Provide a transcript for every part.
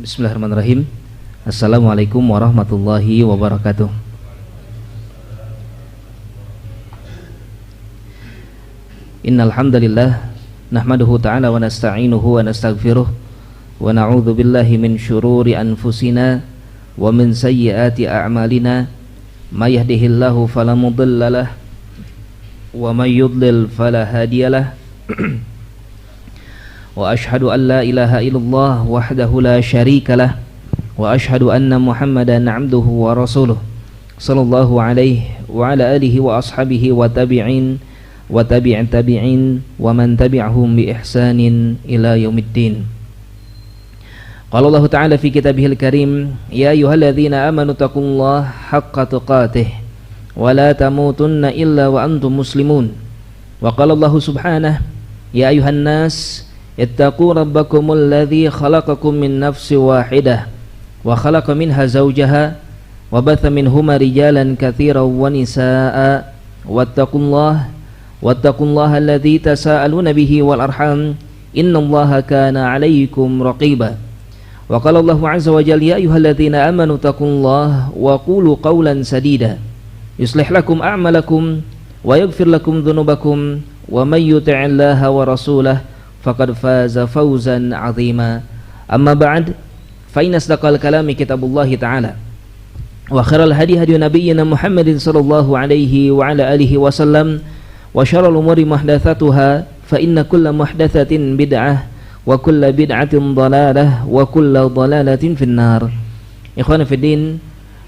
Bismillahirrahmanirrahim. Assalamualaikum warahmatullahi wabarakatuh. Innal hamdalillah nahmaduhu ta'ala wa nasta'inuhu wa nastaghfiruh wa na'udzu billahi min syururi anfusina wa min sayyiati a'malina may yahdihillahu fala mudhillalah wa may yudlil fala hadiyalah. Wa ashhadu an la ilaha illallah wahdahu la syarika lah wa ashhadu anna Muhammadan 'abduhu wa rasuluh sallallahu alaihi wa ala alihi wa ashabihi wa tabi'in wa tabi'in tabi'in wa man tabi'ahum bi ihsanin ila yaumiddin. Qala Allah Ta'ala fi kitabihil karim, ya ayyuhalladzina amanu taqullaha haqqa tuqatih wa la tamutunna illa wa antum muslimun. Wa qala Allah subhanahu, ya ayyuhan nas ittaqu rabbakumul ladzi khalaqakum min nafsin wahidah wa khalaqa minha zawjaha wa batha minhuma rijalan katsiran wa nisaa'a wattaqullaha alladzi tasaaluna bihi wal arham innallaha kana 'alaykum raqiba. Wa qala Allahu 'azza wa jalla, ya ayyuhalladzina amanu taqullaha wa qulu qawlan sadida yuslih lakum a'malakum wa yaghfir lakum dhunubakum wa may yuti'illaha wa rasulahu faqad faza fawzan 'azima. Amma ba'd, fa inna asdaqal kalami kitabullahi ta'ala wa khairal hadi hadi nabiyyina Muhammadin sallallahu alaihi wa ala alihi wasallam wa syarrul umuri muhdatsatuha fa inna kulla muhdatsatin bid'ah wa kulla bid'atin dhalalah wa kulla dhalalatin finnar. Ikhwan fiddin,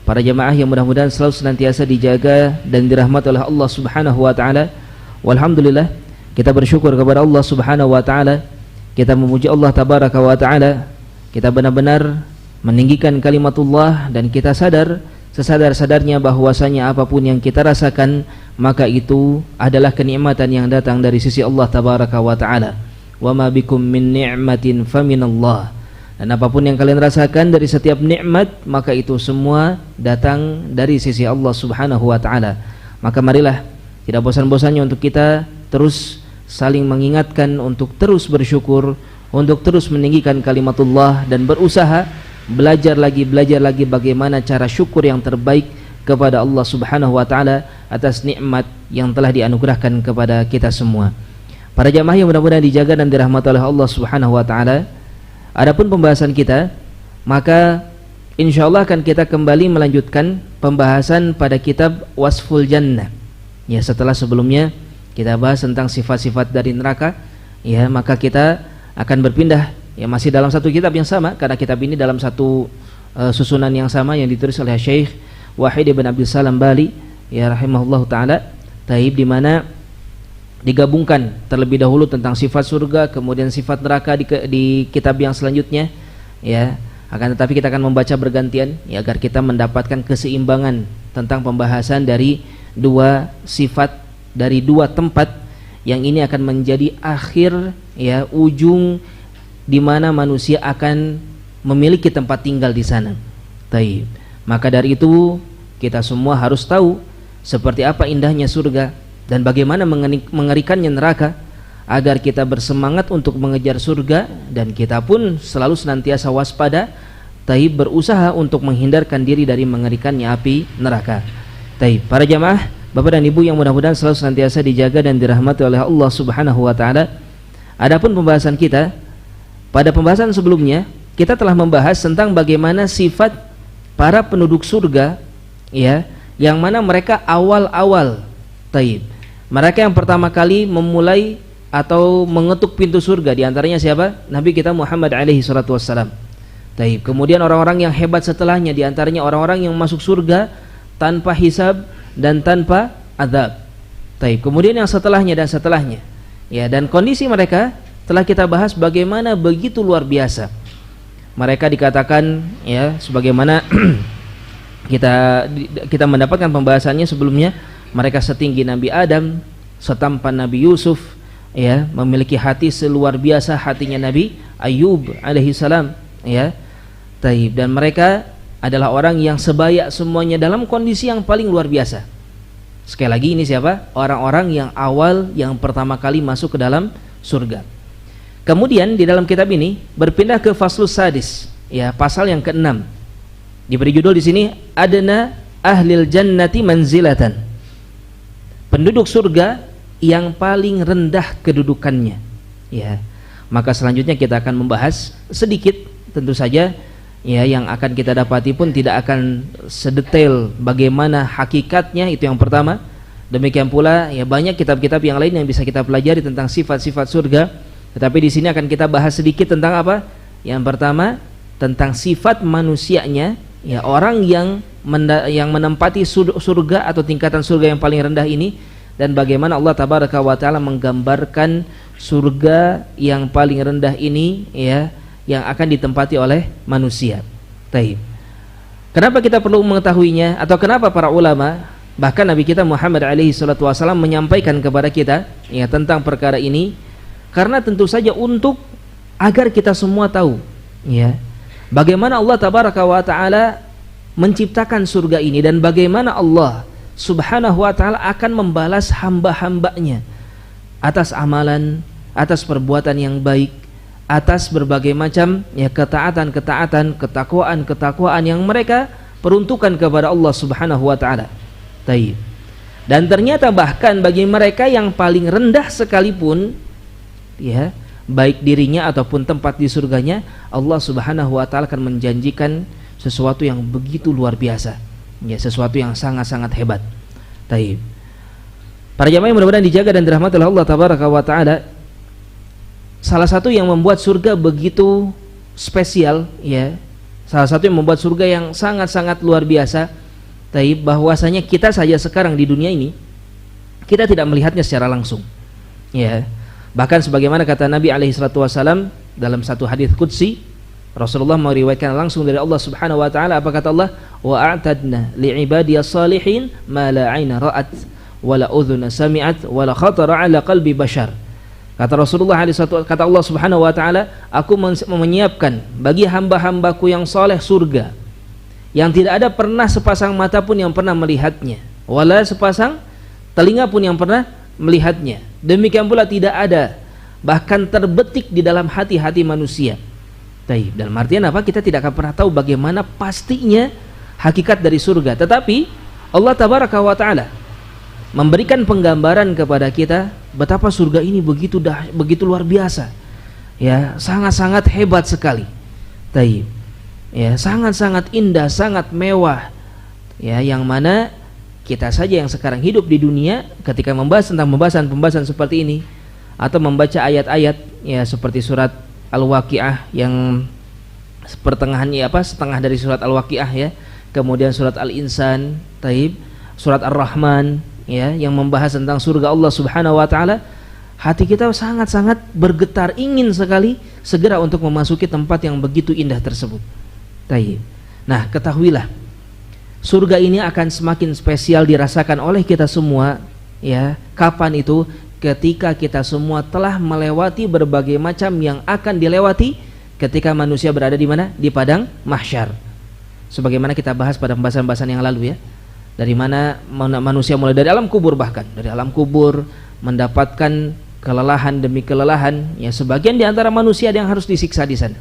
para jamaah yang mudah-mudahan selalu senantiasa dijaga dan dirahmati oleh Allah Subhanahu wa taala. Walhamdulillah, kita bersyukur kepada Allah Subhanahu wa taala. Kita memuji Allah tabaraka wa taala. Kita benar-benar meninggikan kalimatullah dan kita sadar sesadar-sadarnya bahwasanya apapun yang kita rasakan maka itu adalah kenikmatan yang datang dari sisi Allah tabaraka wa taala. Wa ma bikum min ni'matin faminallah. Dan apapun yang kalian rasakan dari setiap nikmat maka itu semua datang dari sisi Allah Subhanahu wa taala. Maka marilah tidak bosan-bosannya untuk kita terus saling mengingatkan untuk terus bersyukur, untuk terus meninggikan kalimatullah dan berusaha belajar lagi bagaimana cara syukur yang terbaik kepada Allah Subhanahu wa taala atas nikmat yang telah dianugerahkan kepada kita semua. Para jamaah yang mudah-mudahan dijaga dan dirahmati oleh Allah Subhanahu wa taala. Adapun pembahasan kita, maka insyaallah akan kita kembali melanjutkan pembahasan pada kitab Wasful Jannah. Ya, setelah sebelumnya kita bahas tentang sifat-sifat dari neraka, ya, maka kita akan berpindah, ya, masih dalam satu kitab yang sama karena kitab ini dalam satu susunan yang sama yang ditulis oleh Syekh Wahid bin Abdul Salam Bali, ya, rahimahullahu taala. Taib, di mana digabungkan terlebih dahulu tentang sifat surga, kemudian sifat neraka di kitab yang selanjutnya, ya. Akan tetapi kita akan membaca bergantian, ya, agar kita mendapatkan keseimbangan tentang pembahasan dari dua sifat dari dua tempat yang ini akan menjadi akhir, ya, ujung di mana manusia akan memiliki tempat tinggal di sana. Taib. Maka dari itu kita semua harus tahu seperti apa indahnya surga dan bagaimana mengerikannya neraka agar kita bersemangat untuk mengejar surga dan kita pun selalu senantiasa waspada, taib, berusaha untuk menghindarkan diri dari mengerikannya api neraka. Taib. Para jamaah, Bapak dan Ibu yang mudah-mudahan selalu senantiasa dijaga dan dirahmati oleh Allah Subhanahu wa taala. Adapun pembahasan kita, pada pembahasan sebelumnya kita telah membahas tentang bagaimana sifat para penduduk surga, ya, yang mana mereka awal-awal, taib. Mereka yang pertama kali memulai atau mengetuk pintu surga, di antaranya siapa? Nabi kita Muhammad alaihi salatu wassalam. Taib. Kemudian orang-orang yang hebat setelahnya, di antaranya orang-orang yang masuk surga tanpa hisab dan tanpa azab. Taib. Kemudian yang setelahnya dan setelahnya, ya, dan kondisi mereka telah kita bahas bagaimana begitu luar biasa. Mereka dikatakan, ya, sebagaimana kita mendapatkan pembahasannya sebelumnya, mereka setinggi Nabi Adam, setampan Nabi Yusuf, ya, memiliki hati seluar biasa hatinya Nabi Ayub alaihi salam, ya. Taib. Dan mereka adalah orang yang sebaya semuanya dalam kondisi yang paling luar biasa. Sekali lagi, ini siapa? Orang-orang yang awal, yang pertama kali masuk ke dalam surga. Kemudian di dalam kitab ini berpindah ke faslus sadis, ya pasal yang ke-6. Diberi judul di sini adna ahlil jannati manzilatan. Penduduk surga yang paling rendah kedudukannya. Ya. Maka selanjutnya kita akan membahas sedikit, tentu saja ya, yang akan kita dapati pun tidak akan sedetail bagaimana hakikatnya, itu yang pertama. Demikian pula ya banyak kitab-kitab yang lain yang bisa kita pelajari tentang sifat-sifat surga. Tetapi di sini akan kita bahas sedikit tentang apa? Yang pertama tentang sifat manusianya, ya, orang yang menempati surga atau tingkatan surga yang paling rendah ini, dan bagaimana Allah tabaraka wa taala menggambarkan surga yang paling rendah ini, ya, yang akan ditempati oleh manusia. Taib. Kenapa kita perlu mengetahuinya, atau kenapa para ulama, bahkan Nabi kita Muhammad alaihi salatu wasallam menyampaikan kepada kita ya tentang perkara ini? Karena tentu saja untuk agar kita semua tahu ya bagaimana Allah tabaraka wa taala menciptakan surga ini, dan bagaimana Allah subhanahu wa taala akan membalas hamba-hambanya atas amalan, atas perbuatan yang baik, atas berbagai macam ya ketaatan-ketaatan, ketakwaan-ketakwaan yang mereka peruntukkan kepada Allah subhanahu wa taala. Taib. Dan ternyata bahkan bagi mereka yang paling rendah sekalipun ya, baik dirinya ataupun tempat di surganya, Allah subhanahu wa ta'ala akan menjanjikan sesuatu yang begitu luar biasa ya, sesuatu yang sangat-sangat hebat. Taib. Para jamaah yang mudah-mudahan dijaga dan dirahmati oleh Allah tabaraka wa ta'ala, salah satu yang membuat surga begitu spesial ya, salah satu yang membuat surga yang sangat-sangat luar biasa, taib, bahwasanya kita saja sekarang di dunia ini kita tidak melihatnya secara langsung ya. Bahkan sebagaimana kata Nabi alaihi salatu wasallam dalam satu hadis qudsi, Rasulullah meriwayatkan langsung dari Allah subhanahu wa ta'ala, apa kata Allah? Wa a'tadna li'ibadiyas salihin ma la 'aina ra'at wa la udhuna sami'at wa la khatara 'ala qalbi bashar. Kata Rasulullah alaihi salatu, kata Allah subhanahu wa ta'ala, aku menyiapkan bagi hamba-hambaku yang saleh surga yang tidak ada pernah sepasang mata pun yang pernah melihatnya, wala sepasang telinga pun yang pernah melihatnya. Demikian pula tidak ada bahkan terbetik di dalam hati-hati manusia. Taib. Dalam artian apa? Kita tidak akan pernah tahu bagaimana pastinya hakikat dari surga. Tetapi Allah tabaraka wa taala memberikan penggambaran kepada kita betapa surga ini begitu luar biasa. Ya, sangat-sangat hebat sekali. Taib. Ya, sangat-sangat indah, sangat mewah. Ya, yang mana kita saja yang sekarang hidup di dunia ketika membahas tentang pembahasan seperti ini atau membaca ayat-ayat ya seperti surat Al-Waqiah yang pertengahan ya, setengah dari surat Al-Waqiah ya, kemudian surat Al-Insan, taib, surat Ar-Rahman ya, yang membahas tentang surga Allah Subhanahu wa taala, hati kita sangat-sangat bergetar, ingin sekali segera untuk memasuki tempat yang begitu indah tersebut. Taib. Nah, ketahuilah surga ini akan semakin spesial dirasakan oleh kita semua ya. Kapan itu? Ketika kita semua telah melewati berbagai macam yang akan dilewati ketika manusia berada di mana? Di padang mahsyar. Sebagaimana kita bahas pada pembahasan-pembahasan yang lalu ya. Dari mana manusia mulai dari alam kubur, bahkan dari alam kubur mendapatkan kelelahan demi kelelahan ya. Sebagian di antara manusia yang harus disiksa di sana.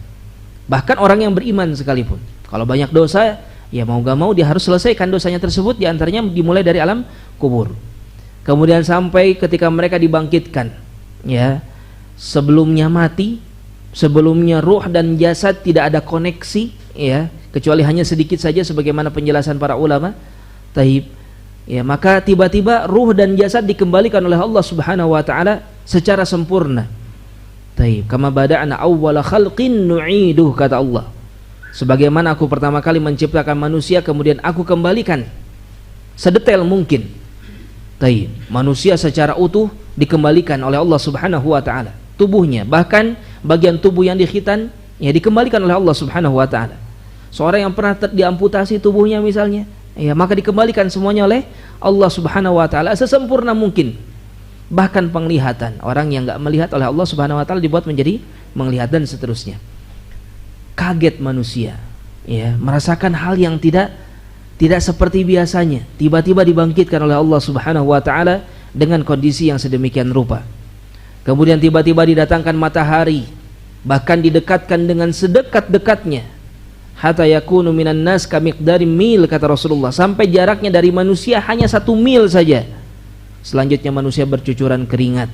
Bahkan orang yang beriman sekalipun, kalau banyak dosa, ya mau gak mau dia harus selesaikan dosanya tersebut. Di antaranya dimulai dari alam kubur. Kemudian sampai ketika mereka dibangkitkan, ya, sebelumnya mati, sebelumnya ruh dan jasad tidak ada koneksi, ya, kecuali hanya sedikit saja, sebagaimana penjelasan para ulama. Taib. Ya, maka tiba-tiba ruh dan jasad dikembalikan oleh Allah Subhanahu wa taala secara sempurna. Taib, kama bada'na awwala khalqin nu'iduh, kata Allah. Sebagaimana aku pertama kali menciptakan manusia, kemudian aku kembalikan sedetail mungkin. Taib, manusia secara utuh dikembalikan oleh Allah Subhanahu wa taala. Tubuhnya, bahkan bagian tubuh yang dikhitan ya dikembalikan oleh Allah Subhanahu wa taala. Seorang yang pernah diamputasi tubuhnya misalnya, ya maka dikembalikan semuanya oleh Allah Subhanahu wa taala sesempurna mungkin. Bahkan penglihatan, orang yang enggak melihat oleh Allah Subhanahu wa taala dibuat menjadi melihat, dan seterusnya. Kaget manusia, ya, merasakan hal yang tidak seperti biasanya, tiba-tiba dibangkitkan oleh Allah Subhanahu wa taala dengan kondisi yang sedemikian rupa. Kemudian tiba-tiba didatangkan matahari, bahkan didekatkan dengan sedekat-dekatnya, hatta yakunu minan nas kamiqdari mil, kata Rasulullah, sampai jaraknya dari manusia hanya 1 mil saja. Selanjutnya manusia bercucuran keringat.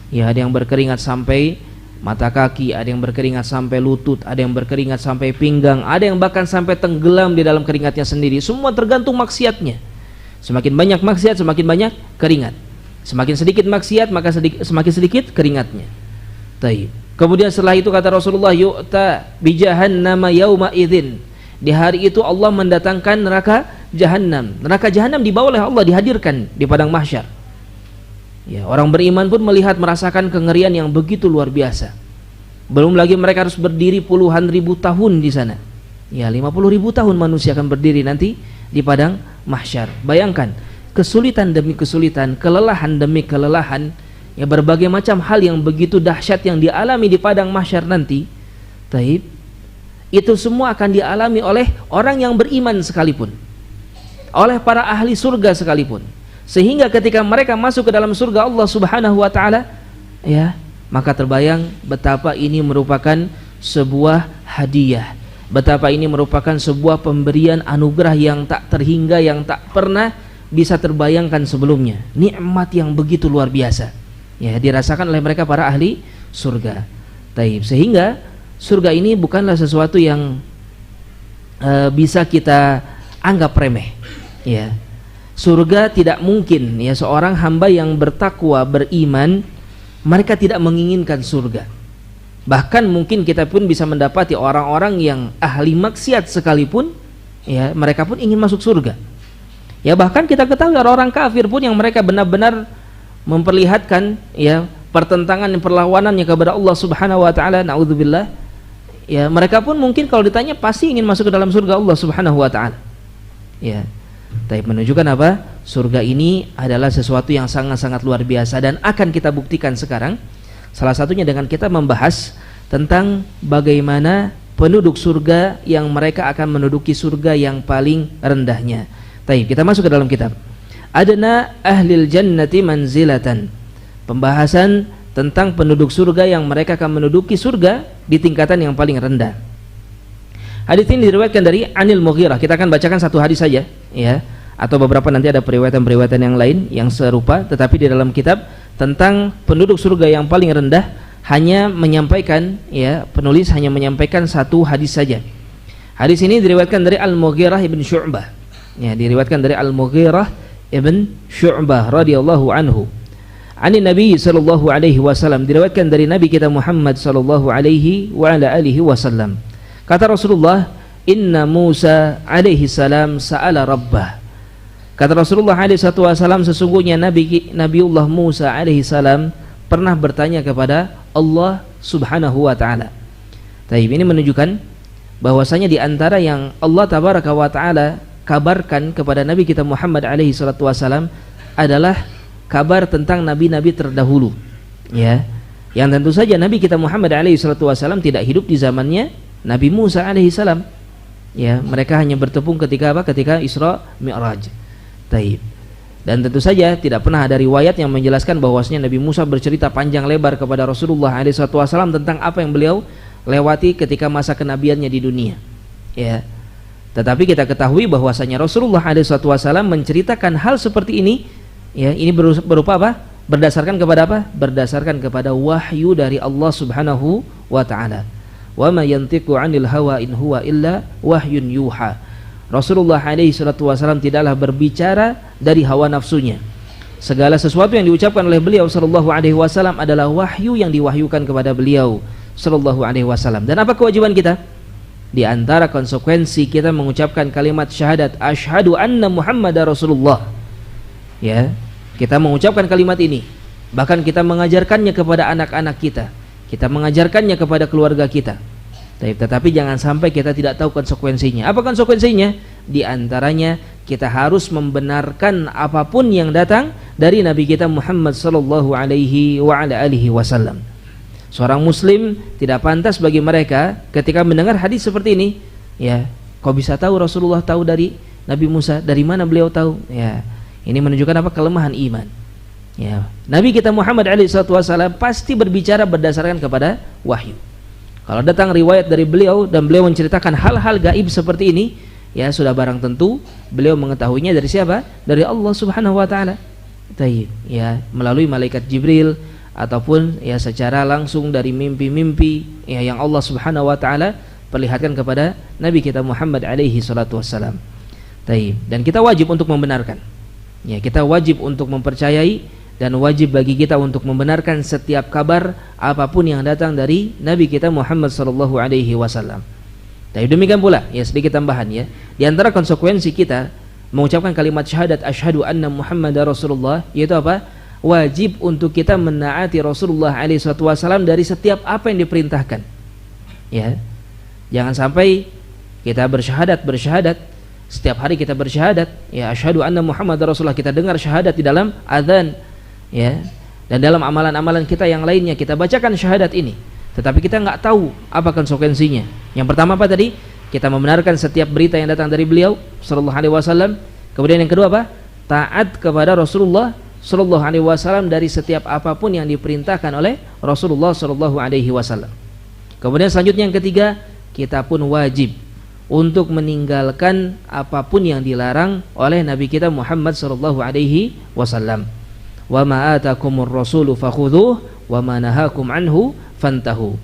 Ya, ada yang berkeringat sampai mata kaki, ada yang berkeringat sampai lutut, ada yang berkeringat sampai pinggang, ada yang bahkan sampai tenggelam di dalam keringatnya sendiri. Semua tergantung maksiatnya. Semakin banyak maksiat, semakin banyak keringat. Semakin sedikit maksiat, maka semakin sedikit keringatnya. Taib. Kemudian setelah itu kata Rasulullah, yu'ta bi jahannama yauma idzin. Di hari itu Allah mendatangkan neraka Jahannam. Neraka Jahannam dibawa oleh Allah, dihadirkan di padang mahsyar. Ya, orang beriman pun merasakan kengerian yang begitu luar biasa. Belum lagi mereka harus berdiri puluhan ribu tahun di sana. Ya, 50.000 tahun manusia akan berdiri nanti di padang mahsyar. Bayangkan, kesulitan demi kesulitan, kelelahan demi kelelahan, ya, berbagai macam hal yang begitu dahsyat yang dialami di padang mahsyar nanti. Taib. Itu semua akan dialami oleh orang yang beriman sekalipun, oleh para ahli surga sekalipun. Sehingga ketika mereka masuk ke dalam surga Allah Subhanahu wa taala, ya, maka terbayang betapa ini merupakan sebuah hadiah, betapa ini merupakan sebuah pemberian anugerah yang tak terhingga, yang tak pernah bisa terbayangkan sebelumnya. Nikmat yang begitu luar biasa, ya, dirasakan oleh mereka para ahli surga. Taib. Sehingga surga ini bukanlah sesuatu yang bisa kita anggap remeh. Ya, surga tidak mungkin, ya, seorang hamba yang bertakwa, beriman, mereka tidak menginginkan surga. Bahkan mungkin kita pun bisa mendapati orang-orang yang ahli maksiat sekalipun, ya, mereka pun ingin masuk surga. Ya, bahkan kita ketahui orang kafir pun yang mereka benar-benar memperlihatkan, ya, pertentangan dan perlawanannya kepada Allah Subhanahu wa taala, naudzubillah, ya, mereka pun mungkin kalau ditanya pasti ingin masuk ke dalam surga Allah Subhanahu wa taala. Ya. Tapi menunjukkan apa? Surga ini adalah sesuatu yang sangat-sangat luar biasa dan akan kita buktikan sekarang. Salah satunya dengan kita membahas tentang bagaimana penduduk surga yang mereka akan menduduki surga yang paling rendahnya. Baik, kita masuk ke dalam kitab. Adna ahlil jannati manzilatan. Pembahasan tentang penduduk surga yang mereka akan menduduki surga di tingkatan yang paling rendah. Hadis ini diriwayatkan dari Anil Mughirah. Kita akan bacakan satu hadis saja, ya, atau beberapa nanti ada periwayatan-periwayatan yang lain yang serupa, tetapi di dalam kitab tentang penduduk surga yang paling rendah hanya menyampaikan, ya, penulis hanya menyampaikan satu hadis saja. Hadis ini diriwayatkan dari Al-Mughirah ibn Syu'bah. Ya, diriwayatkan dari Al-Mughirah ibn Syu'bah radhiyallahu anhu. Ani Nabi sallallahu alaihi wasallam, diriwayatkan dari Nabi kita Muhammad sallallahu alaihi wa ala alihi wasallam. Kata Rasulullah, inna Musa alaihi salam sa'ala rabbah. Kata Rasulullah alaihi wasallam, sesungguhnya Nabiullah Musa alaihi salam pernah bertanya kepada Allah Subhanahu wa taala. Taib, ini menunjukkan bahwasanya di antara yang Allah tabaraka wa taala kabarkan kepada Nabi kita Muhammad alaihi wasallam adalah kabar tentang nabi-nabi terdahulu, ya, yang tentu saja Nabi kita Muhammad alaihi wasallam tidak hidup di zamannya Nabi Musa alaihi salam. Ya, mereka hanya bertepung ketika apa? Ketika Isra Mi'raj. Taib. Dan tentu saja tidak pernah ada riwayat yang menjelaskan bahwasanya Nabi Musa bercerita panjang lebar kepada Rasulullah alaihi wasallam tentang apa yang beliau lewati ketika masa kenabiannya di dunia. Ya. Tetapi kita ketahui bahwasanya Rasulullah alaihi wasallam menceritakan hal seperti ini, ya, ini berupa apa? Berdasarkan kepada apa? Berdasarkan kepada wahyu dari Allah Subhanahu wa taala. Wa ma yantiqu 'anil hawa in huwa illa wahyun yuha. Rasulullah alaihi wasallam tidaklah berbicara dari hawa nafsunya. Segala sesuatu yang diucapkan oleh beliau sallallahu alaihi wasallam adalah wahyu yang diwahyukan kepada beliau sallallahu alaihi wasallam. Dan apa kewajiban kita? Di antara konsekuensi kita mengucapkan kalimat syahadat asyhadu anna Muhammadar Rasulullah. Ya, kita mengucapkan kalimat ini, bahkan kita mengajarkannya kepada anak-anak kita. Kita mengajarkannya kepada keluarga kita. Tetapi jangan sampai kita tidak tahu konsekuensinya. Apa konsekuensinya? Di antaranya kita harus membenarkan apapun yang datang dari Nabi kita Muhammad sallallahu alaihi wa ala alihi wasallam. Seorang muslim tidak pantas bagi mereka ketika mendengar hadis seperti ini, ya, kok bisa tahu Rasulullah tahu dari Nabi Musa? Dari mana beliau tahu? Ya, ini menunjukkan apa? Kelemahan iman. Ya, Nabi kita Muhammad alaihi wasallam pasti berbicara berdasarkan kepada wahyu. Kalau datang riwayat dari beliau dan beliau menceritakan hal-hal gaib seperti ini, ya sudah barang tentu beliau mengetahuinya dari siapa? Dari Allah Subhanahu wa taala. Taib, ya, melalui malaikat Jibril ataupun ya secara langsung dari mimpi-mimpi ya yang Allah Subhanahu wa taala perlihatkan kepada Nabi kita Muhammad alaihi salatu wassalam. Taib, dan kita wajib untuk membenarkan. Ya, kita wajib untuk mempercayai dan wajib bagi kita untuk membenarkan setiap kabar apapun yang datang dari Nabi kita Muhammad sallallahu alaihi wasallam. Tapi demikian pula, ya sedikit tambahan ya, di antara konsekuensi kita mengucapkan kalimat syahadat asyhadu anna Muhammadar Rasulullah, yaitu apa? Wajib untuk kita menaati Rasulullah alaihi wasallam dari setiap apa yang diperintahkan. Ya. Jangan sampai kita bersyahadat setiap hari kita bersyahadat, ya asyhadu anna Muhammadar Rasulullah, kita dengar syahadat di dalam azan, ya. Dan dalam amalan-amalan kita yang lainnya kita bacakan syahadat ini, tetapi kita nggak tahu apa konsekuensinya. Yang pertama apa tadi? Kita membenarkan setiap berita yang datang dari beliau sallallahu alaihi wasallam. Kemudian yang kedua apa? Taat kepada Rasulullah sallallahu alaihi wasallam dari setiap apapun yang diperintahkan oleh Rasulullah sallallahu alaihi wasallam. Kemudian selanjutnya yang ketiga, kita pun wajib untuk meninggalkan apapun yang dilarang oleh Nabi kita Muhammad sallallahu alaihi wasallam. Wa ma atakumur rasulu fakhudhuhu wa ma nahakum anhu fantahu.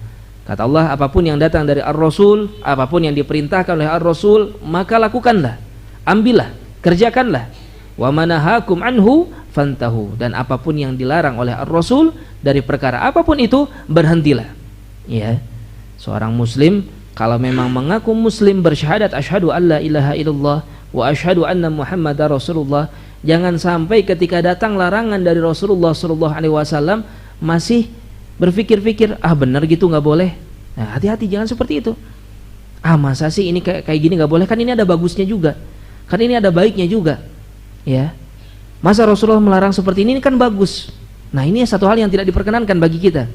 Kata Allah, apapun yang datang dari Ar-Rasul, apapun yang diperintahkan oleh Ar-Rasul, maka lakukanlah, ambillah, kerjakanlah. Wa manahakum anhu fantahu, dan apapun yang dilarang oleh Ar-Rasul dari perkara apapun itu, berhentilah. Ya. Seorang muslim kalau memang mengaku muslim, bersyahadat asyhadu alla ilaha illallah wa asyhadu anna Muhammadar Rasulullah, jangan sampai ketika datang larangan dari Rasulullah sallallahu alaihi wasallam masih berpikir-pikir, benar gitu nggak boleh. Nah, hati-hati, jangan seperti itu. Masa sih ini kayak gini nggak boleh? Kan ini ada bagusnya juga, kan ini ada baiknya juga, ya. Masa Rasulullah melarang seperti ini kan bagus. Nah, ini satu hal yang tidak diperkenankan bagi kita.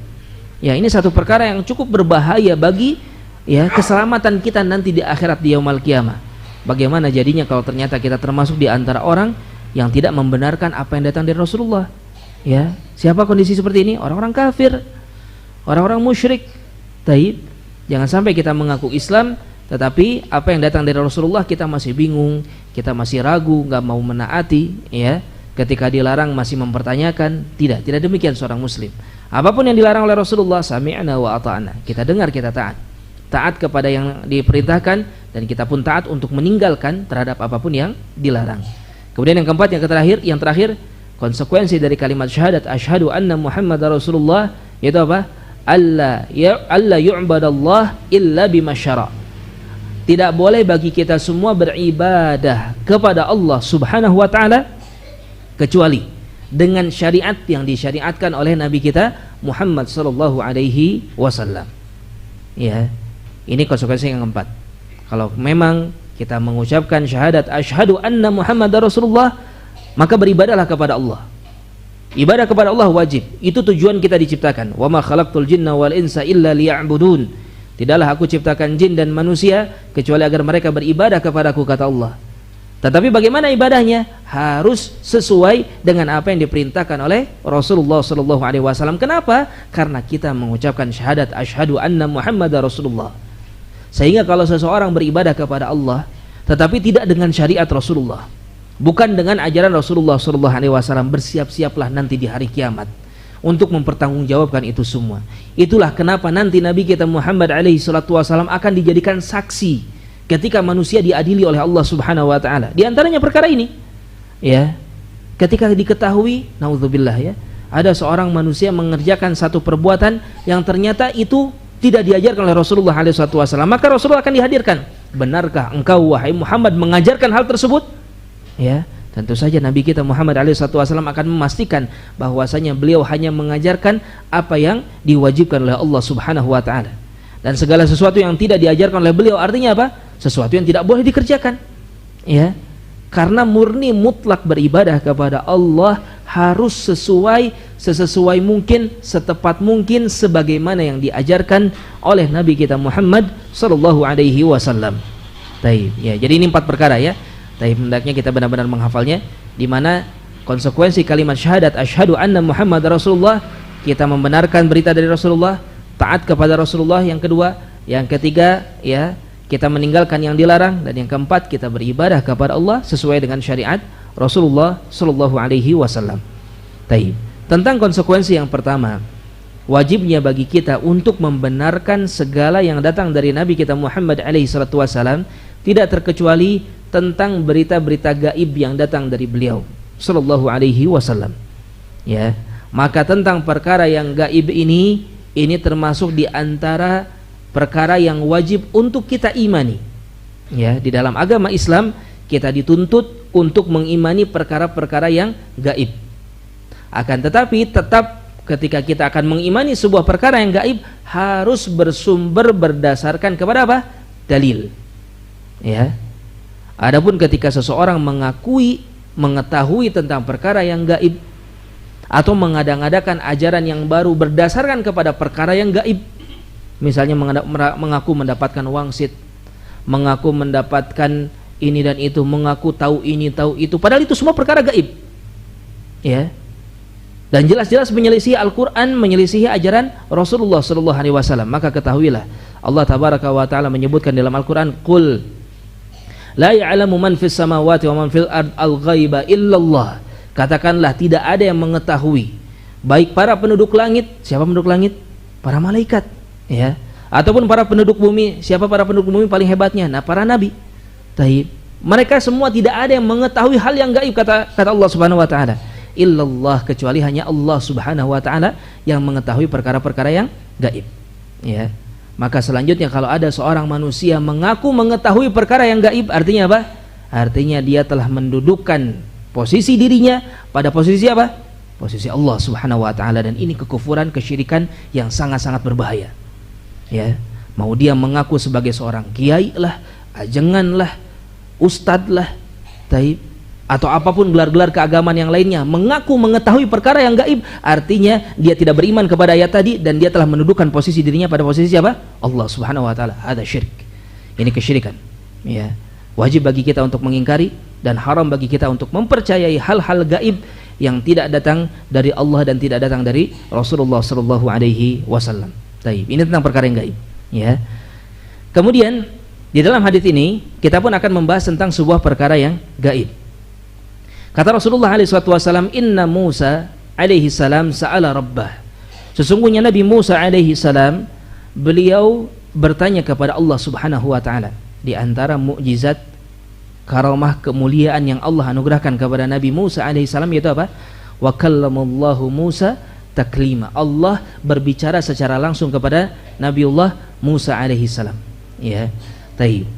Ya, ini satu perkara yang cukup berbahaya bagi ya keselamatan kita nanti di akhirat, di yaumul qiyamah. Bagaimana jadinya kalau ternyata kita termasuk di antara orang yang tidak membenarkan apa yang datang dari Rasulullah? Ya, siapa kondisi seperti ini? Orang-orang kafir, orang-orang musyrik. Taib, jangan sampai kita mengaku Islam, tetapi apa yang datang dari Rasulullah kita masih bingung, kita masih ragu, nggak mau menaati. Ya, ketika dilarang masih mempertanyakan. Tidak demikian seorang muslim. Apapun yang dilarang oleh Rasulullah, sami'na wa ata'na, kita dengar, kita taat kepada yang diperintahkan, dan kita pun taat untuk meninggalkan terhadap apapun yang dilarang. Kemudian yang keempat, yang terakhir, konsekuensi dari kalimat syahadat asyhadu anna Muhammadar Rasulullah, yaitu apa? Alla yu'badallah illa bima syara'. Tidak boleh bagi kita semua beribadah kepada Allah Subhanahu wa taala kecuali dengan syariat yang disyariatkan oleh Nabi kita Muhammad sallallahu alaihi wasallam. Ya. Ini konsekuensi yang keempat. Kalau memang kita mengucapkan syahadat asyhadu anna Muhammadar Rasulullah, maka beribadahlah kepada Allah. Ibadah kepada Allah wajib. Itu tujuan kita diciptakan. Wa ma khalaqtul jinna wal insa illa liya'budun. Tidaklah aku ciptakan jin dan manusia kecuali agar mereka beribadah kepadaku, kata Allah. Tetapi bagaimana ibadahnya? Harus sesuai dengan apa yang diperintahkan oleh Rasulullah sallallahu alaihi wasallam. Kenapa? Karena kita mengucapkan syahadat asyhadu anna Muhammadar Rasulullah. Sehingga kalau seseorang beribadah kepada Allah tetapi tidak dengan syariat Rasulullah, bukan dengan ajaran Rasulullah sallallahu alaihi wasallam, bersiap-siaplah nanti di hari kiamat untuk mempertanggungjawabkan itu semua. Itulah kenapa nanti Nabi kita Muhammad alaihi salatu wasallam akan dijadikan saksi ketika manusia diadili oleh Allah Subhanahu wa taala. Di antaranya perkara ini. Ya. Ketika diketahui, naudzubillah ya, ada seorang manusia mengerjakan satu perbuatan yang ternyata itu tidak diajarkan oleh Rasulullah alaihi salatu wasallam, maka Rasulullah akan dihadirkan. Benarkah engkau wahai Muhammad mengajarkan hal tersebut? Ya, tentu saja Nabi kita Muhammad SAW akan memastikan bahwasanya beliau hanya mengajarkan apa yang diwajibkan oleh Allah Subhanahu wa taala. Dan segala sesuatu yang tidak diajarkan oleh beliau artinya apa? Sesuatu yang tidak boleh dikerjakan. Ya. Karena murni mutlak beribadah kepada Allah harus sesesuai mungkin, setepat mungkin sebagaimana yang diajarkan oleh Nabi kita Muhammad sallallahu alaihi wasallam. Baik, ya. Jadi ini 4 perkara ya. Tapi hendaknya kita benar-benar menghafalnya, di mana konsekuensi kalimat syahadat asyhadu anna Muhammadar Rasulullah, kita membenarkan berita dari Rasulullah, taat kepada Rasulullah, yang kedua, yang ketiga ya kita meninggalkan yang dilarang, dan yang keempat kita beribadah kepada Allah sesuai dengan syariat Rasulullah sallallahu alaihi wasallam. Taib. Tentang konsekuensi yang pertama, wajibnya bagi kita untuk membenarkan segala yang datang dari Nabi kita Muhammad alaihi salatu wasallam, tidak terkecuali tentang berita-berita gaib yang datang dari beliau sallallahu alaihi wasallam. Ya, maka tentang perkara yang gaib ini termasuk di antara perkara yang wajib untuk kita imani. Ya, di dalam agama Islam kita dituntut untuk mengimani perkara-perkara yang gaib. Akan tetapi tetap ketika kita akan mengimani sebuah perkara yang gaib harus bersumber berdasarkan kepada apa? Dalil. Ya. Adapun ketika seseorang mengetahui tentang perkara yang gaib atau mengada-ngadakan ajaran yang baru berdasarkan kepada perkara yang gaib, misalnya mengaku mendapatkan wangsit, mengaku mendapatkan ini dan itu, mengaku tahu ini tahu itu, padahal itu semua perkara gaib. Ya. Dan jelas-jelas menyelisihi Al-Quran, menyelisihi ajaran Rasulullah sallallahu alaihi wasallam. Maka ketahuilah, Allah tabaraka wa taala menyebutkan dalam Al-Quran, qul la ya'lamu man fis samawati wa man fil ard al-ghaiba illallah. Katakanlah, tidak ada yang mengetahui, baik para penduduk langit. Siapa penduduk langit? Para malaikat, ya. Ataupun para penduduk bumi. Siapa para penduduk bumi paling hebatnya? Nah, para nabi. Taib. Mereka semua tidak ada yang mengetahui hal yang gaib, kata Allah Subhanahu wa taala. Illallah, kecuali hanya Allah Subhanahu wa taala yang mengetahui perkara-perkara yang gaib. Ya. Maka selanjutnya kalau ada seorang manusia mengaku mengetahui perkara yang gaib, artinya apa? Artinya dia telah mendudukkan posisi dirinya pada posisi apa? Posisi Allah Subhanahu wa taala, dan ini kekufuran, kesyirikan yang sangat-sangat berbahaya. Ya. Mau dia mengaku sebagai seorang kiai lah, ajengan lah, ustadz lah, taib, atau apapun gelar-gelar keagamaan yang lainnya, mengaku mengetahui perkara yang gaib, artinya dia tidak beriman kepada ayat tadi, dan dia telah mendudukan posisi dirinya pada posisi apa? Allah Subhanahu wa taala. Ada syirik. Ini kesyirikan. Ya. Wajib bagi kita untuk mengingkari, dan haram bagi kita untuk mempercayai hal-hal gaib yang tidak datang dari Allah dan tidak datang dari Rasulullah sallallahu alaihi wasallam. Taib. Ini tentang perkara yang gaib. Ya. Kemudian di dalam hadis ini kita pun akan membahas tentang sebuah perkara yang gaib. Kata Rasulullah alaihi wasallam, inna Musa alaihi salam sa'ala rabbah. Sesungguhnya Nabi Musa alaihi salam, beliau bertanya kepada Allah Subhanahu wa taala. Di antara mukjizat, karamah, kemuliaan yang Allah anugerahkan kepada Nabi Musa alaihi salam yaitu apa? Wa kallamallahu Musa taklima. Allah berbicara secara langsung kepada Nabiullah Musa alaihi salam. Ya. Taib.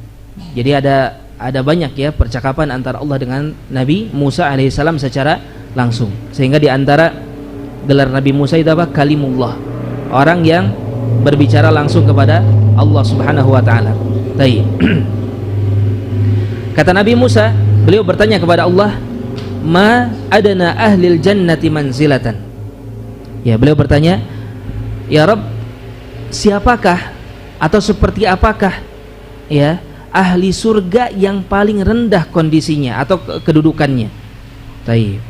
Jadi ada banyak ya percakapan antara Allah dengan Nabi Musa alaihissalam secara langsung, sehingga di antara gelar Nabi Musa itu apa? Kalimullah, orang yang berbicara langsung kepada Allah Subhanahu wa taala. Baik. Kata Nabi Musa, beliau bertanya kepada Allah, ma adana ahlil jannati manzilatan. Ya, beliau bertanya, ya Rabb, siapakah atau seperti apakah ya ahli surga yang paling rendah kondisinya atau kedudukannya? Taib.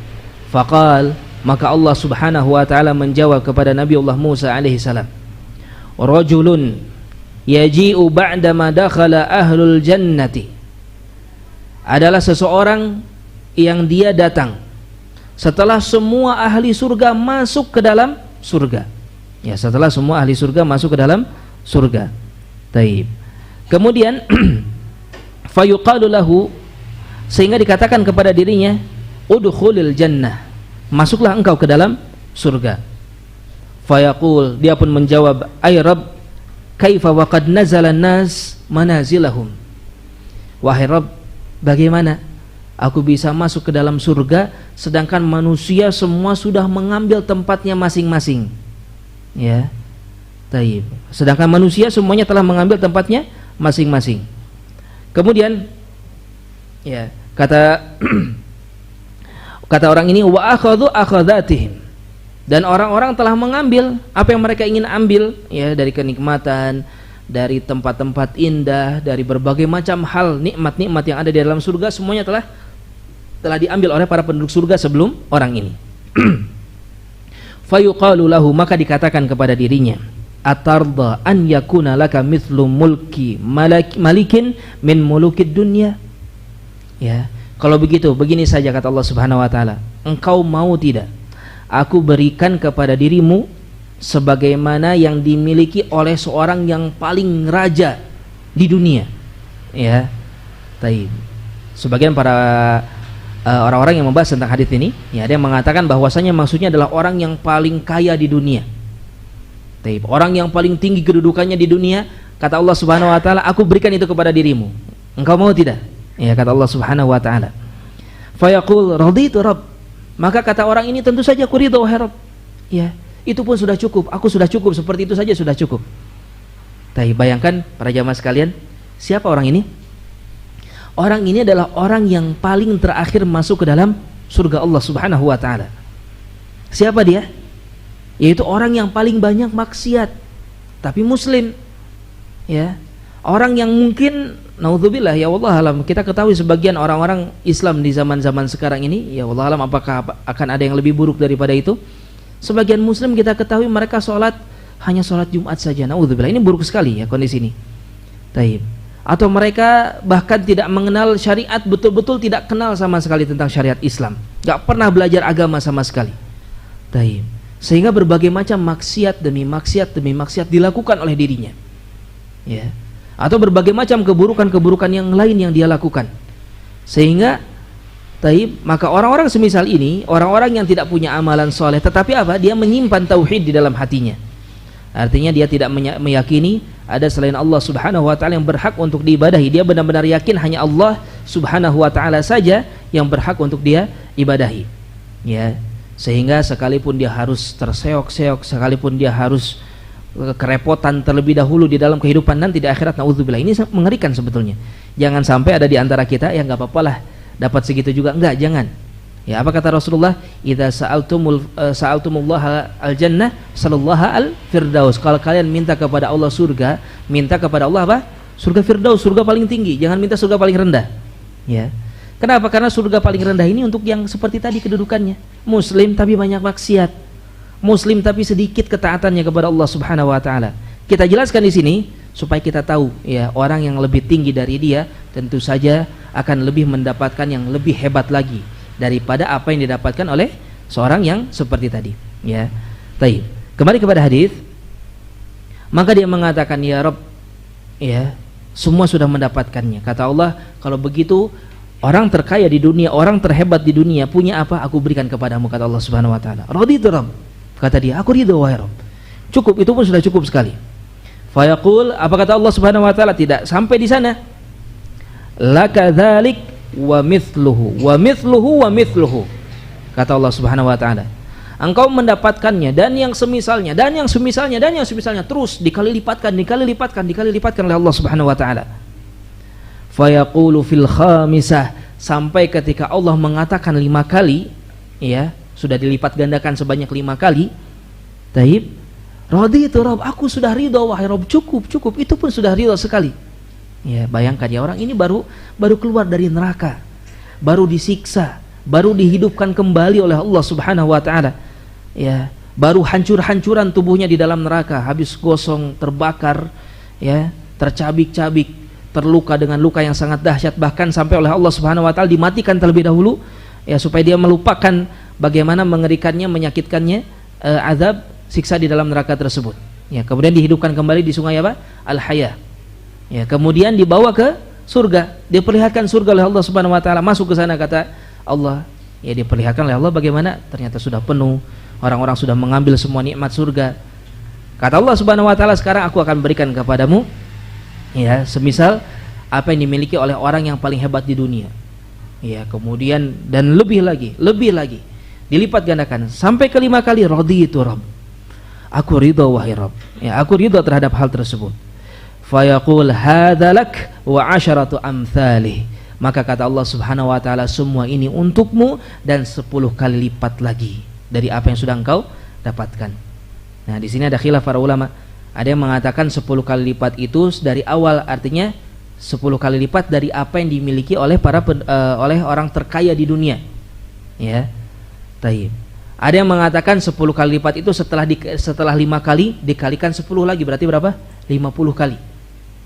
Faqal, maka Allah Subhanahu wa taala menjawab kepada Nabi Allah Musa alaihi salam, rajulun yaji'u ba'da ma dakhala ahlul jannati. Adalah seseorang yang dia datang setelah semua ahli surga masuk ke dalam surga. Ya, setelah semua ahli surga masuk ke dalam surga. Taib. Kemudian fayuqalu lahu, sehingga dikatakan kepada dirinya, udkhulil jannah, masuklah engkau ke dalam surga. Fayaqul, dia pun menjawab, ay Rabb, kaifa wa qad nazala nas manazilahum. Wahai Rabb, bagaimana aku bisa masuk ke dalam surga sedangkan manusia semua sudah mengambil tempatnya masing-masing? Ya. Taib. Sedangkan manusia semuanya telah mengambil tempatnya masing-masing. Kemudian ya, kata orang ini, wa akhadhu akhadhatihim, dan orang-orang telah mengambil apa yang mereka ingin ambil ya, dari kenikmatan, dari tempat-tempat indah, dari berbagai macam hal, nikmat-nikmat yang ada di dalam surga, semuanya telah diambil oleh para penduduk surga sebelum orang ini. Fayuqalu lahu, maka dikatakan kepada dirinya, atarda an yakuna laka mithlu mulki malikin min mulukid dunya. Ya, kalau begitu begini saja kata Allah Subhanahu wa taala, engkau mau tidak aku berikan kepada dirimu sebagaimana yang dimiliki oleh seorang yang paling raja di dunia. Ya, taib. Sebagian para orang-orang yang membahas tentang hadis ini, ya, ada yang mengatakan bahwasanya maksudnya adalah orang yang paling kaya di dunia. Taib. Orang yang paling tinggi kedudukannya di dunia, kata Allah Subhanahu wa taala, aku berikan itu kepada dirimu. Engkau mau tidak? Ya, kata Allah Subhanahu wa taala. Fa yaqul raditu rabb. Maka kata orang ini, tentu saja aku ridho wahai Rabb. Ya, itu pun sudah cukup. Aku sudah cukup, seperti itu saja sudah cukup. Taib. Bayangkan para jamaah sekalian, siapa orang ini? Orang ini adalah orang yang paling terakhir masuk ke dalam surga Allah Subhanahu wa taala. Siapa dia? Yaitu orang yang paling banyak maksiat tapi muslim. Ya. Orang yang mungkin naudzubillah ya Allah alam, kita ketahui sebagian orang-orang Islam di zaman-zaman sekarang ini, ya Allah alam apakah akan ada yang lebih buruk daripada itu? Sebagian muslim kita ketahui mereka sholat hanya sholat Jumat saja. Naudzubillah, ini buruk sekali ya kondisi ini. Taib. Atau mereka bahkan tidak mengenal syariat, betul-betul tidak kenal sama sekali tentang syariat Islam, gak pernah belajar agama sama sekali. Taib. Sehingga berbagai macam maksiat demi maksiat dilakukan oleh dirinya, ya. Atau berbagai macam keburukan-keburukan yang lain yang dia lakukan. Sehingga taib, maka orang-orang semisal ini, orang-orang yang tidak punya amalan soleh, tetapi apa? Dia menyimpan tauhid di dalam hatinya. Artinya dia tidak meyakini ada selain Allah Subhanahu wa taala yang berhak untuk diibadahi. Dia benar-benar yakin hanya Allah Subhanahu wa taala saja yang berhak untuk dia ibadahi. Ya. Sehingga sekalipun dia harus terseok-seok, sekalipun dia harus kerepotan terlebih dahulu di dalam kehidupan nanti di akhirat, naudzubillah, ini mengerikan sebetulnya. Jangan sampai ada di antara kita yang enggak apa-apalah dapat segitu juga, enggak, jangan. Ya, apa kata Rasulullah? Idza sa'altumullah al-jannah sallallahu al-firdaus. Kalau kalian minta kepada Allah surga, minta kepada Allah apa? Surga firdaus, surga paling tinggi. Jangan minta surga paling rendah. Ya. Kenapa? Karena surga paling rendah ini untuk yang seperti tadi kedudukannya. Muslim tapi banyak maksiat. Muslim tapi sedikit ketaatannya kepada Allah Subhanahu wa taala. Kita jelaskan di sini supaya kita tahu, ya, orang yang lebih tinggi dari dia tentu saja akan lebih mendapatkan yang lebih hebat lagi daripada apa yang didapatkan oleh seorang yang seperti tadi, ya. Taib. Kembali kepada hadis, maka dia mengatakan, ya Rabb, ya, semua sudah mendapatkannya. Kata Allah, kalau begitu orang terkaya di dunia, orang terhebat di dunia punya apa? Aku berikan kepadamu, kata Allah Subhanahu wa taala. Raditu Rabb. Kata dia, aku ridho wahai Rabb. Cukup, itu pun sudah cukup sekali. Fa yaqul, apa kata Allah Subhanahu wa taala? Tidak sampai di sana. Laka dzalik wa mithluhu wa mithluhu wa mithluhu, kata Allah Subhanahu wa taala, engkau mendapatkannya dan yang semisalnya dan yang semisalnya dan yang semisalnya, terus dikali lipatkan oleh Allah Subhanahu wa taala. Fa yaqulu fil khamisah, sampai ketika Allah mengatakan 5 kali, ya, sudah dilipat gandakan sebanyak 5 kali. Taib. Raditu Rabb, aku sudah ridho wahai Rabb. Cukup, itu pun sudah ridho sekali. Ya, bayangkan ya, orang ini baru keluar dari neraka, baru disiksa, baru dihidupkan kembali oleh Allah Subhanahu wa taala. Ya, baru hancur-hancuran tubuhnya di dalam neraka, habis gosong, terbakar, ya, tercabik-cabik, terluka dengan luka yang sangat dahsyat, bahkan sampai oleh Allah Subhanahu wa taala dimatikan terlebih dahulu, ya, supaya dia melupakan bagaimana mengerikannya, menyakitkannya azab siksa di dalam neraka tersebut. Ya, kemudian dihidupkan kembali di sungai apa? Al-Hayah. Ya, kemudian dibawa ke surga, diperlihatkan surga oleh Allah Subhanahu wa taala. Masuk ke sana, kata Allah, ya, diperlihatkan oleh Allah bagaimana ternyata sudah penuh, orang-orang sudah mengambil semua nikmat surga. Kata Allah Subhanahu wa taala, sekarang aku akan berikan kepadamu, ya, semisal apa yang dimiliki oleh orang yang paling hebat di dunia. Ya, kemudian dan lebih lagi dilipat gandakan sampai ke 5 kali. Raditu Rabb, aku ridho wahai Rabb, ya, aku ridho terhadap hal tersebut. Fayaqul hadzalak wa 'asharatu amsalih, maka kata Allah Subhanahu wa taala, semua ini untukmu dan 10 kali lipat lagi dari apa yang sudah engkau dapatkan. Nah, di sini ada khilaf para ulama. Ada yang mengatakan 10 kali lipat itu dari awal, artinya 10 kali lipat dari apa yang dimiliki oleh oleh orang terkaya di dunia. Ya. Taib. Ada yang mengatakan 10 kali lipat itu setelah 5 kali dikalikan 10 lagi, berarti berapa? 50 kali.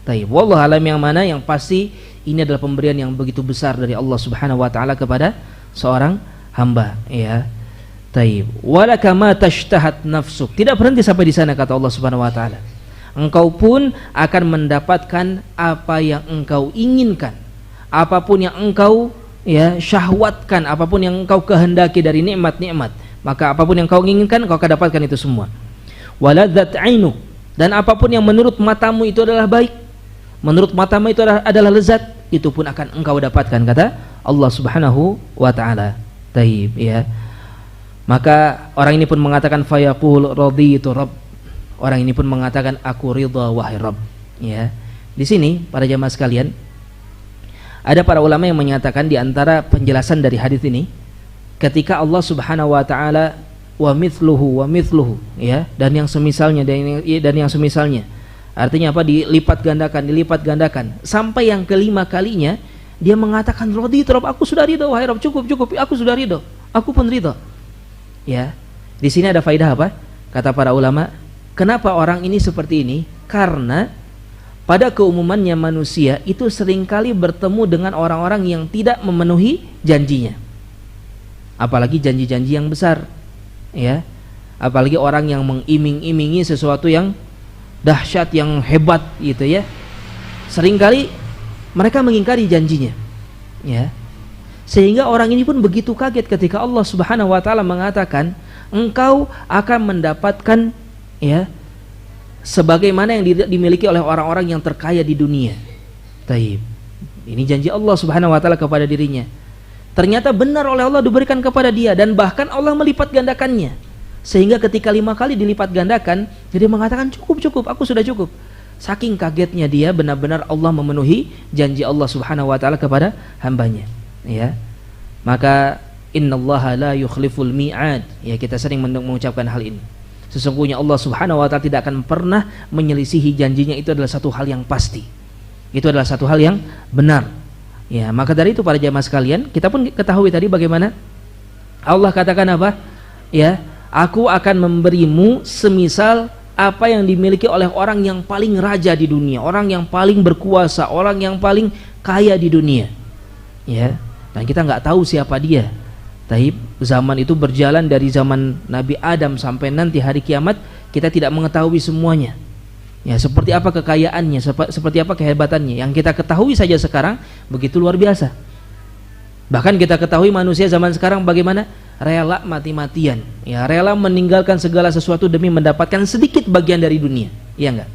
Taib. Wallahu alam, yang mana yang pasti ini adalah pemberian yang begitu besar dari Allah Subhanahu wa taala kepada seorang hamba, ya. Taib. Walaka ma tashtahat nafsuk. Tidak berhenti sampai di sana, kata Allah Subhanahu wa taala. Engkau pun akan mendapatkan apa yang engkau inginkan. Apapun yang engkau syahwatkan, apapun yang engkau kehendaki dari nikmat-nikmat, maka apapun yang kau inginkan kau akan dapatkan itu semua. Waladzat ainu, dan apapun yang menurut matamu itu adalah baik, menurut matamu itu adalah lezat, itu pun akan engkau dapatkan, kata Allah Subhanahu wa taala. Taib, ya. Maka orang ini pun mengatakan fayaqul raditu rabb. Orang ini pun mengatakan aku ridha wahai Rabb, ya. Di sini para jamaah sekalian, ada para ulama yang menyatakan di antara penjelasan dari hadis ini, ketika Allah Subhanahu wa taala wa mithluhu, ya, dan yang semisalnya dan yang semisalnya. Artinya apa? Dilipat gandakan sampai yang kelima kalinya dia mengatakan raditu Rabb, aku sudah ridha wahai Rabb, cukup, aku sudah ridha, aku pun ridha. Ya. Di sini ada faedah apa? Kata para ulama, kenapa orang ini seperti ini? Karena pada keumumannya manusia itu seringkali bertemu dengan orang-orang yang tidak memenuhi janjinya. Apalagi janji-janji yang besar, ya. Apalagi orang yang mengiming-imingi sesuatu yang dahsyat, yang hebat gitu, ya. Seringkali mereka mengingkari janjinya, ya. Sehingga orang ini pun begitu kaget ketika Allah Subhanahu wa taala mengatakan, engkau akan mendapatkan, ya, sebagaimana yang dimiliki oleh orang-orang yang terkaya di dunia. Taib. Ini janji Allah Subhanahu wa taala kepada dirinya. Ternyata benar oleh Allah diberikan kepada dia, dan bahkan Allah melipat gandakannya. Sehingga ketika 5 kali dilipat gandakan, jadi mengatakan cukup, aku sudah cukup. Saking kagetnya dia, benar-benar Allah memenuhi janji Allah Subhanahu wa taala kepada hambanya, ya. Maka innallaha la yukhliful mi'ad. Ya, kita sering mengucapkan hal ini. Sesungguhnya Allah Subhanahu wa taala tidak akan pernah menyelisihi janjinya, itu adalah satu hal yang pasti. Itu adalah satu hal yang benar. Ya, maka dari itu para jamaah sekalian, kita pun ketahui tadi bagaimana Allah katakan apa? Ya, aku akan memberimu semisal apa yang dimiliki oleh orang yang paling raja di dunia, orang yang paling berkuasa, orang yang paling kaya di dunia. Ya, dan kita nggak tahu siapa dia. Taib, zaman itu berjalan dari zaman Nabi Adam sampai nanti hari kiamat, kita tidak mengetahui semuanya. Ya, seperti apa kekayaannya, seperti apa kehebatannya. Yang kita ketahui saja sekarang begitu luar biasa. Bahkan kita ketahui manusia zaman sekarang bagaimana rela mati-matian, ya, rela meninggalkan segala sesuatu demi mendapatkan sedikit bagian dari dunia. Iya enggak?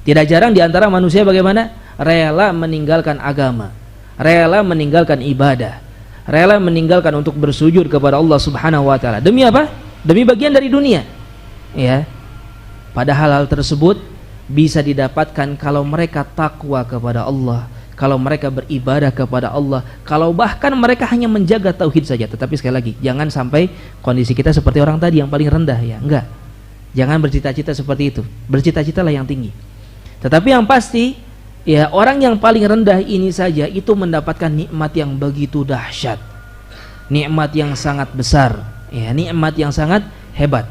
Tidak jarang di antara manusia bagaimana rela meninggalkan agama, rela meninggalkan ibadah, rela meninggalkan untuk bersujud kepada Allah Subhanahu wa taala. Demi apa? Demi bagian dari dunia. Ya. Padahal hal tersebut bisa didapatkan kalau mereka takwa kepada Allah, kalau mereka beribadah kepada Allah, kalau bahkan mereka hanya menjaga tauhid saja. Tetapi sekali lagi, jangan sampai kondisi kita seperti orang tadi yang paling rendah, ya. Enggak. Jangan bercita-cita seperti itu. Bercita-citalah yang tinggi. Tetapi yang pasti, ya, orang yang paling rendah ini saja itu mendapatkan nikmat yang begitu dahsyat, nikmat yang sangat besar, ya, nikmat yang sangat hebat.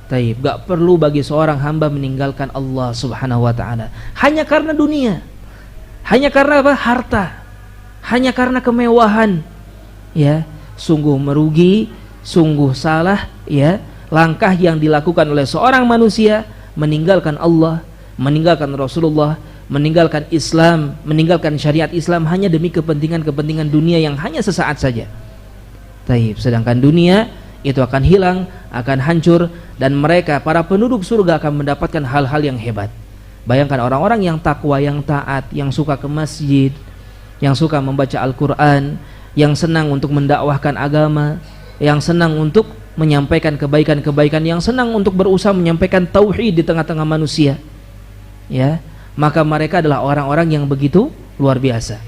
Taib, gak perlu bagi seorang hamba meninggalkan Allah Subhanahu wa taala hanya karena dunia, hanya karena apa? Harta, hanya karena kemewahan. Ya, sungguh merugi, sungguh salah, ya, langkah yang dilakukan oleh seorang manusia meninggalkan Allah, meninggalkan Rasulullah, meninggalkan Islam, meninggalkan syariat Islam hanya demi kepentingan-kepentingan dunia yang hanya sesaat saja. Taib, sedangkan dunia itu akan hilang, akan hancur, dan mereka para penduduk surga akan mendapatkan hal-hal yang hebat. Bayangkan orang-orang yang takwa, yang taat, yang suka ke masjid, yang suka membaca Al-Quran, yang senang untuk mendakwahkan agama, yang senang untuk menyampaikan kebaikan-kebaikan, yang senang untuk berusaha menyampaikan tauhid di tengah-tengah manusia. Ya, maka mereka adalah orang-orang yang begitu luar biasa.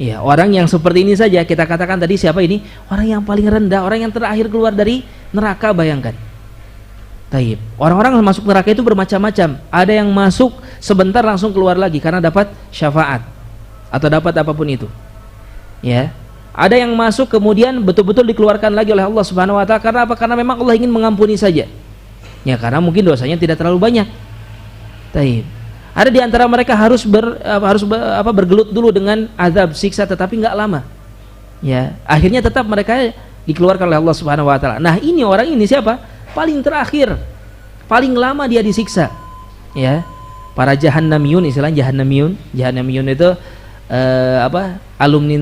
Ya, orang yang seperti ini saja kita katakan tadi siapa ini? Orang yang paling rendah, orang yang terakhir keluar dari neraka, bayangkan. Taib. Orang-orang masuk neraka itu bermacam-macam. Ada yang masuk sebentar langsung keluar lagi karena dapat syafaat atau dapat apapun itu. Ya. Ada yang masuk kemudian betul-betul dikeluarkan lagi oleh Allah Subhanahu wa taala. Karena apa? Karena memang Allah ingin mengampuni saja. Ya, karena mungkin dosanya tidak terlalu banyak. Taib. Ada di antara mereka harus bergelut dulu dengan azab siksa tetapi enggak lama. Ya, akhirnya tetap mereka dikeluarkan oleh Allah Subhanahu wa taala. Nah, ini orang ini siapa? Paling terakhir. Paling lama dia disiksa. Ya. Para jahannamiyun, istilah jahannamiyun. Jahannamiyun itu alumni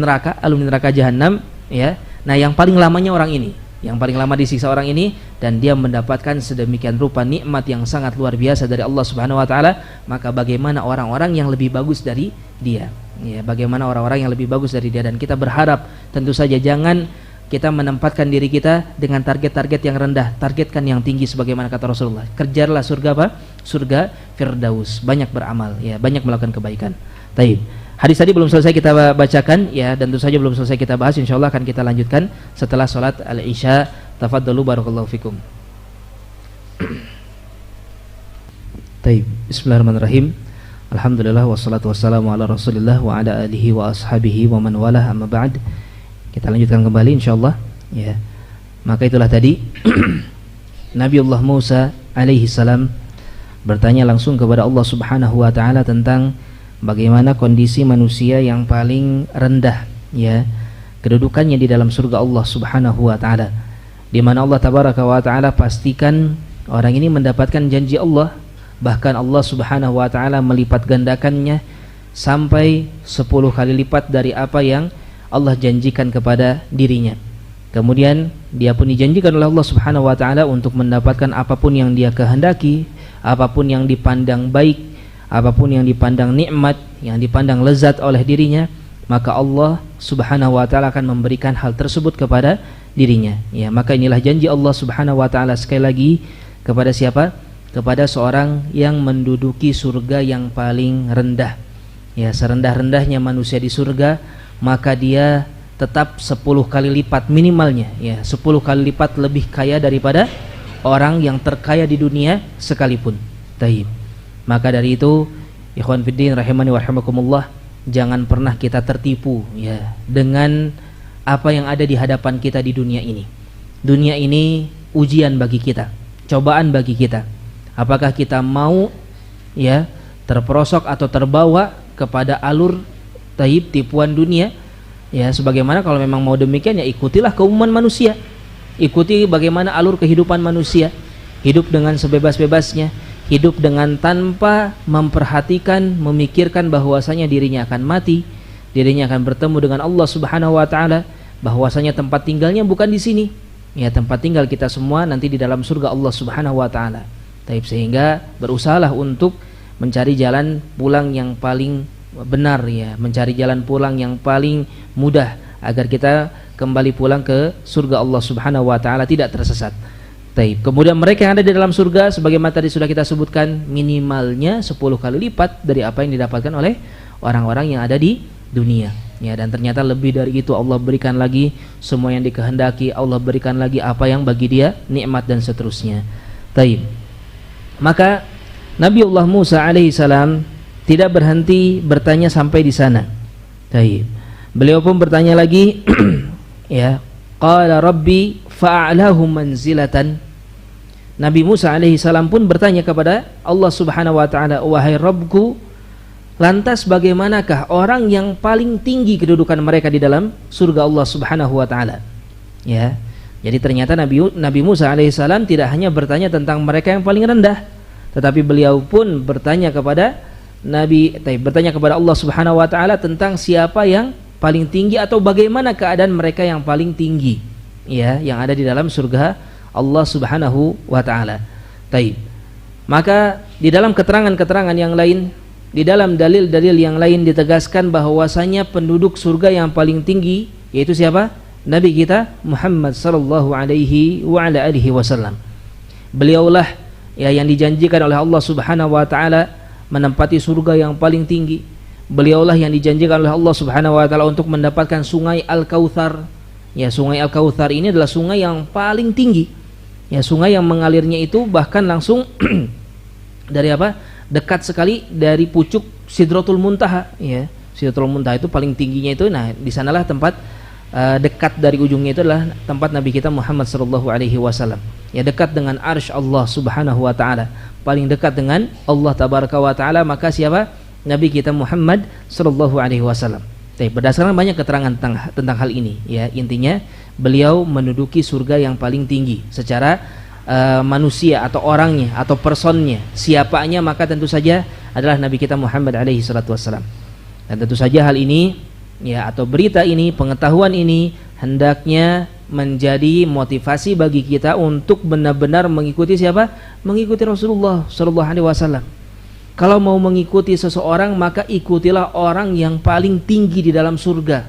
neraka jahanam, ya. Nah, yang paling lamanya orang ini, yang paling lama disiksa orang ini, dan dia mendapatkan sedemikian rupa nikmat yang sangat luar biasa dari Allah Subhanahu wa taala, maka bagaimana orang-orang yang lebih bagus dari dia? Ya, bagaimana orang-orang yang lebih bagus dari dia? Dan kita berharap tentu saja jangan kita menempatkan diri kita dengan target-target yang rendah, targetkan yang tinggi sebagaimana kata Rasulullah. Kejarlah surga apa? Surga Firdaus. Banyak beramal, ya, banyak melakukan kebaikan. Taib. Hadis tadi belum selesai kita bacakan, ya, dan tentu saja belum selesai kita bahas. Insyaallah akan kita lanjutkan setelah salat al-Isya. Tafadhalu barakallahu fikum. Taib. Bismillahirrahmanirrahim. Alhamdulillah wassalatu wassalamu ala Rasulillah wa ala alihi wa ashabihi wa man walah, amma ba'd. Kita lanjutkan kembali insyaallah, ya. Maka itulah tadi Nabiullah Musa alaihi salam bertanya langsung kepada Allah Subhanahu wa taala tentang bagaimana kondisi manusia yang paling rendah, ya, kedudukannya di dalam surga Allah Subhanahu wa taala, di mana Allah tabaraka wa taala pastikan orang ini mendapatkan janji Allah, bahkan Allah Subhanahu wa taala melipat gandakannya sampai 10 kali lipat dari apa yang Allah janjikan kepada dirinya. Kemudian dia pun dijanjikan oleh Allah Subhanahu wa taala untuk mendapatkan apapun yang dia kehendaki, apapun yang dipandang baik, apapun yang dipandang nikmat, yang dipandang lezat oleh dirinya, maka Allah Subhanahu wa taala akan memberikan hal tersebut kepada dirinya. Ya, maka inilah janji Allah Subhanahu wa taala sekali lagi kepada siapa? Kepada seorang yang menduduki surga yang paling rendah. Ya, serendah-rendahnya manusia di surga, maka dia tetap 10 kali lipat minimalnya, ya, 10 kali lipat lebih kaya daripada orang yang terkaya di dunia sekalipun. Taib. Maka dari itu, ikhwan fiddin rahimani wa rahimakumullah, jangan pernah kita tertipu, ya, dengan apa yang ada di hadapan kita di dunia ini. Dunia ini ujian bagi kita, cobaan bagi kita. Apakah kita mau, ya, terperosok atau terbawa kepada alur taib tipuan dunia? Ya, sebagaimana kalau memang mau demikian, ya ikutilah keumuman manusia, ikuti bagaimana alur kehidupan manusia, hidup dengan sebebas-bebasnya, hidup dengan tanpa memperhatikan, memikirkan bahwasanya dirinya akan mati, dirinya akan bertemu dengan Allah Subhanahu wa taala, bahwasanya tempat tinggalnya bukan di sini, ya, tempat tinggal kita semua nanti di dalam surga Allah Subhanahu wa taala. Taib. Sehingga berusahalah untuk mencari jalan pulang yang paling benar, ya, mencari jalan pulang yang paling mudah agar kita kembali pulang ke surga Allah Subhanahu wa taala tidak tersesat. Taib. Kemudian mereka yang ada di dalam surga sebagaimana tadi sudah kita sebutkan, minimalnya 10 kali lipat dari apa yang didapatkan oleh orang-orang yang ada di dunia. Ya, dan ternyata lebih dari itu Allah berikan lagi semua yang dikehendaki, Allah berikan lagi apa yang bagi dia nikmat dan seterusnya. Taib. Maka Nabiullah Musa alaihi salam tidak berhenti bertanya sampai di sana. Taib. Beliau pun bertanya lagi, ya, qala rabbi fa'alahum manzilatan. Nabi Musa alaihi salam pun bertanya kepada Allah Subhanahu wa taala, wahai Rabbku, lantas bagaimanakah orang yang paling tinggi kedudukan mereka di dalam surga Allah Subhanahu wa taala? Ya. Jadi ternyata Nabi Musa alaihi salam tidak hanya bertanya tentang mereka yang paling rendah, tetapi beliau pun bertanya kepada Allah Subhanahu wa taala tentang siapa yang paling tinggi atau bagaimana keadaan mereka yang paling tinggi, ya, yang ada di dalam surga Allah Subhanahu wa taala. Taib. Maka di dalam keterangan-keterangan yang lain, di dalam dalil-dalil yang lain ditegaskan bahwasanya penduduk surga yang paling tinggi yaitu siapa? Nabi kita Muhammad sallallahu alaihi wa ala alihi wasallam. Beliaulah, ya, yang dijanjikan oleh Allah Subhanahu wa taala menempati surga yang paling tinggi. Beliaulah yang dijanjikan oleh Allah Subhanahu wa taala untuk mendapatkan sungai Al-Kautsar. Ya, sungai Al-Kautsar ini adalah sungai yang paling tinggi. Ya, sungai yang mengalirnya itu bahkan langsung dari apa? Dekat sekali dari pucuk Sidratul Muntaha, ya. Sidratul Muntaha itu paling tingginya itu. Nah, di sanalah tempat dekat dari ujungnya itu adalah tempat Nabi kita Muhammad sallallahu alaihi wasallam. Ya, dekat dengan arsy Allah Subhanahu wa taala. Paling dekat dengan Allah tabaraka wa taala maka siapa? Nabi kita Muhammad sallallahu alaihi wasallam. Berdasarkan banyak keterangan tentang hal ini, ya, intinya beliau menduduki surga yang paling tinggi secara manusia atau orangnya atau personnya, siapanya, maka tentu saja adalah Nabi kita Muhammad alaihi salatu wasallam. Dan tentu saja hal ini, ya, atau berita ini, pengetahuan ini hendaknya menjadi motivasi bagi kita untuk benar-benar mengikuti siapa? Mengikuti Rasulullah sallallahu alaihi wasallam. Kalau mau mengikuti seseorang maka ikutilah orang yang paling tinggi di dalam surga.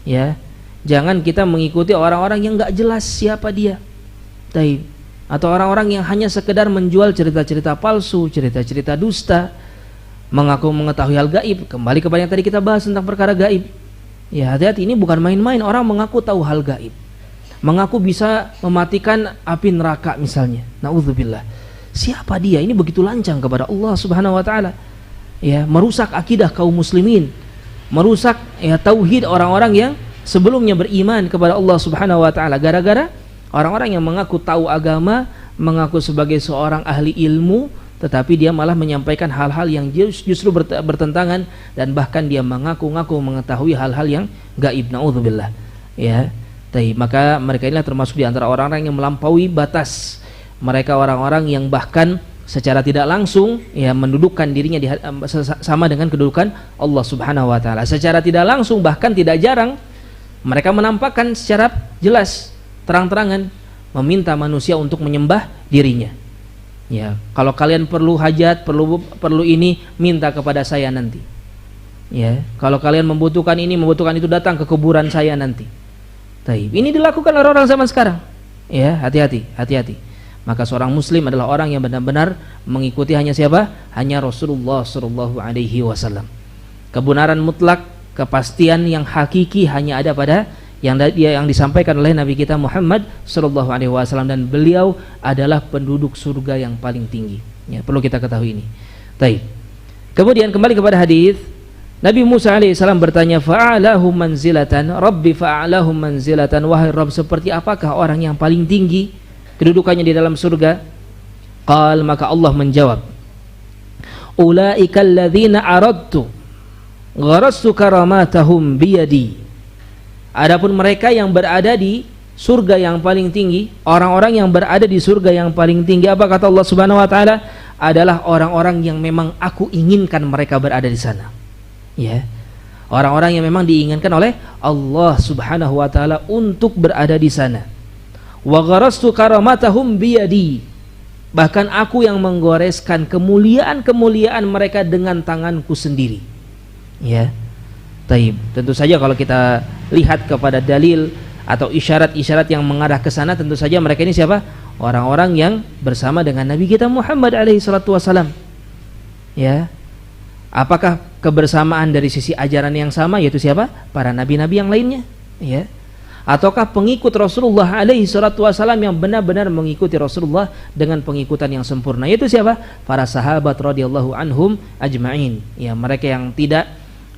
Ya. Jangan kita mengikuti orang-orang yang enggak jelas siapa dia. Atau orang-orang yang hanya sekedar menjual cerita-cerita palsu, cerita-cerita dusta, mengaku mengetahui hal gaib. Kembali kepada yang tadi kita bahas tentang perkara gaib. Ya, hati-hati, ini bukan main-main. Orang mengaku tahu hal gaib, mengaku bisa mematikan api neraka misalnya. Nauzubillah. Siapa dia? Ini begitu lancang kepada Allah Subhanahu wa taala. Ya, merusak akidah kaum muslimin, merusak, ya, tauhid orang-orang yang sebelumnya beriman kepada Allah Subhanahu wa taala gara-gara orang-orang yang mengaku tahu agama, mengaku sebagai seorang ahli ilmu, tetapi dia malah menyampaikan hal-hal yang justru bertentangan dan bahkan dia mengaku-ngaku mengetahui hal-hal yang gaib. Nauzubillah. Ya. Maka mereka inilah termasuk di antara orang-orang yang melampaui batas. Mereka orang-orang yang bahkan secara tidak langsung, ya, mendudukkan dirinya sama dengan kedudukan Allah Subhanahu wa taala. Secara tidak langsung, bahkan tidak jarang, mereka menampakkan secara jelas, terang-terangan meminta manusia untuk menyembah dirinya. Ya, kalau kalian perlu hajat, perlu ini, minta kepada saya nanti. Ya, kalau kalian membutuhkan ini, membutuhkan itu, datang ke kuburan saya nanti. Ini dilakukan oleh orang zaman sekarang. Ya, hati-hati. Maka seorang muslim adalah orang yang benar-benar mengikuti hanya siapa? Hanya Rasulullah sallallahu alaihi wasallam. Kebenaran mutlak, kepastian yang hakiki hanya ada pada yang disampaikan oleh Nabi kita Muhammad sallallahu alaihi wasallam, dan beliau adalah penduduk surga yang paling tinggi. Ya, perlu kita ketahui ini. Kemudian kembali kepada hadis, Nabi Musa alaihissalam bertanya, fa'alahum manzilatan, Rabbi fa'alahum manzilatan, wahai Rabb, seperti apakah orang yang paling tinggi kedudukannya di dalam surga? Qal, maka Allah menjawab, ulaika alladzina aradtu gharastu karamatahum biyadi. Adapun mereka yang berada di surga yang paling tinggi, orang-orang yang berada di surga yang paling tinggi, apa kata Allah Subhanahu wa taala? Adalah orang-orang yang memang aku inginkan mereka berada di sana. Ya. Orang-orang yang memang diinginkan oleh Allah Subhanahu wa taala untuk berada di sana. Wa gharastu karamatahum biyadi. Bahkan aku yang menggoreskan kemuliaan-kemuliaan mereka dengan tanganku sendiri. Ya. Tentu saja kalau kita lihat kepada dalil atau isyarat-isyarat yang mengarah ke sana, tentu saja mereka ini siapa? Orang-orang yang bersama dengan Nabi kita Muhammad alaihi salatu wasallam. Ya. Apakah kebersamaan dari sisi ajaran yang sama, yaitu siapa? Para nabi-nabi yang lainnya, ya. Ataukah pengikut Rasulullah alaihi salatu wasallam yang benar-benar mengikuti Rasulullah dengan pengikutan yang sempurna, yaitu siapa? Para sahabat radhiyallahu anhum ajma'in. Ya, mereka yang tidak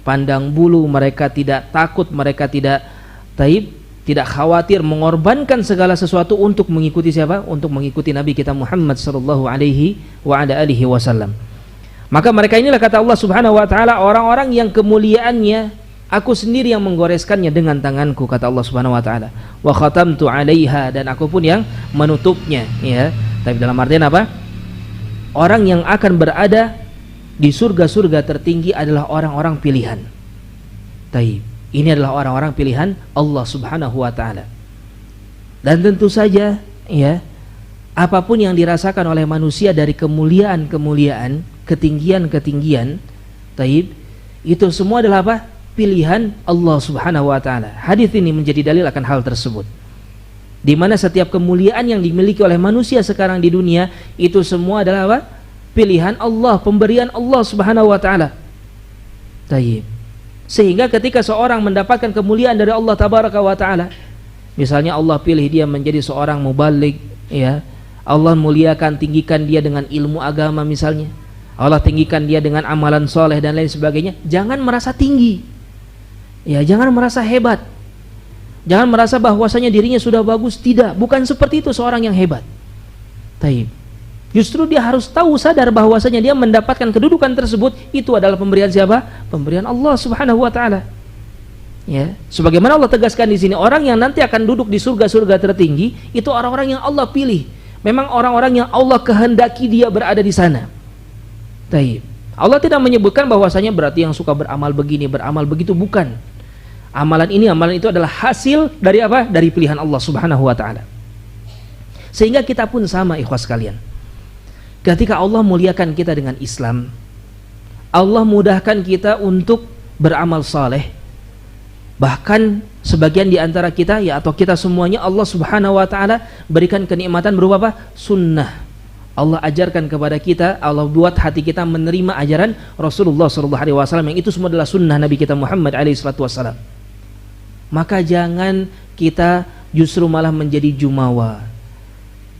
pandang bulu, mereka tidak takut, mereka tidak khawatir mengorbankan segala sesuatu untuk mengikuti siapa? Untuk mengikuti Nabi kita Muhammad sallallahu alaihi wa ala alihi wasallam. Maka mereka inilah kata Allah Subhanahu wa taala orang-orang yang kemuliaannya aku sendiri yang menggoreskannya dengan tanganku, kata Allah Subhanahu wa taala. Wa khatamtu 'alaiha, dan aku pun yang menutupnya, ya. Tapi dalam artian apa? Orang yang akan berada di surga-surga tertinggi adalah orang-orang pilihan. Ini adalah orang-orang pilihan Allah Subhanahu wa taala. Dan tentu saja, ya, apapun yang dirasakan oleh manusia dari kemuliaan-kemuliaan, ketinggian-ketinggian, itu semua adalah apa? Pilihan Allah Subhanahu wa taala. Hadis ini menjadi dalil akan hal tersebut. Di mana setiap kemuliaan yang dimiliki oleh manusia sekarang di dunia itu semua adalah apa? Pilihan Allah, pemberian Allah Subhanahu wa taala. Sehingga ketika seorang mendapatkan kemuliaan dari Allah tabaraka wa taala, misalnya Allah pilih dia menjadi seorang mubaligh, ya. Allah muliakan, tinggikan dia dengan ilmu agama misalnya. Allah tinggikan dia dengan amalan soleh dan lain sebagainya. Jangan merasa tinggi. Ya, jangan merasa hebat. Jangan merasa bahwasanya dirinya sudah bagus. Tidak, bukan seperti itu seorang yang hebat. Taib. Justru dia harus tahu, sadar bahwasanya dia mendapatkan kedudukan tersebut itu adalah pemberian siapa? Pemberian Allah Subhanahu wa taala. Ya, sebagaimana Allah tegaskan di sini, orang yang nanti akan duduk di surga-surga tertinggi itu orang-orang yang Allah pilih. Memang orang-orang yang Allah kehendaki dia berada di sana. Taib. Allah tidak menyebutkan bahwasanya berarti yang suka beramal begini, beramal begitu, bukan. Amalan ini, amalan itu adalah hasil dari apa? Dari pilihan Allah Subhanahu wa taala. Sehingga kita pun sama, ikhwas sekalian. Ketika Allah muliakan kita dengan Islam, Allah mudahkan kita untuk beramal saleh. Bahkan sebagian di antara kita, ya atau kita semuanya, Allah Subhanahu wa taala berikan kenikmatan berupa apa? Sunnah. Allah ajarkan kepada kita, Allah buat hati kita menerima ajaran Rasulullah SAW, yang itu semua adalah sunnah Nabi kita Muhammad SAW. Maka jangan kita justru malah menjadi jumawa.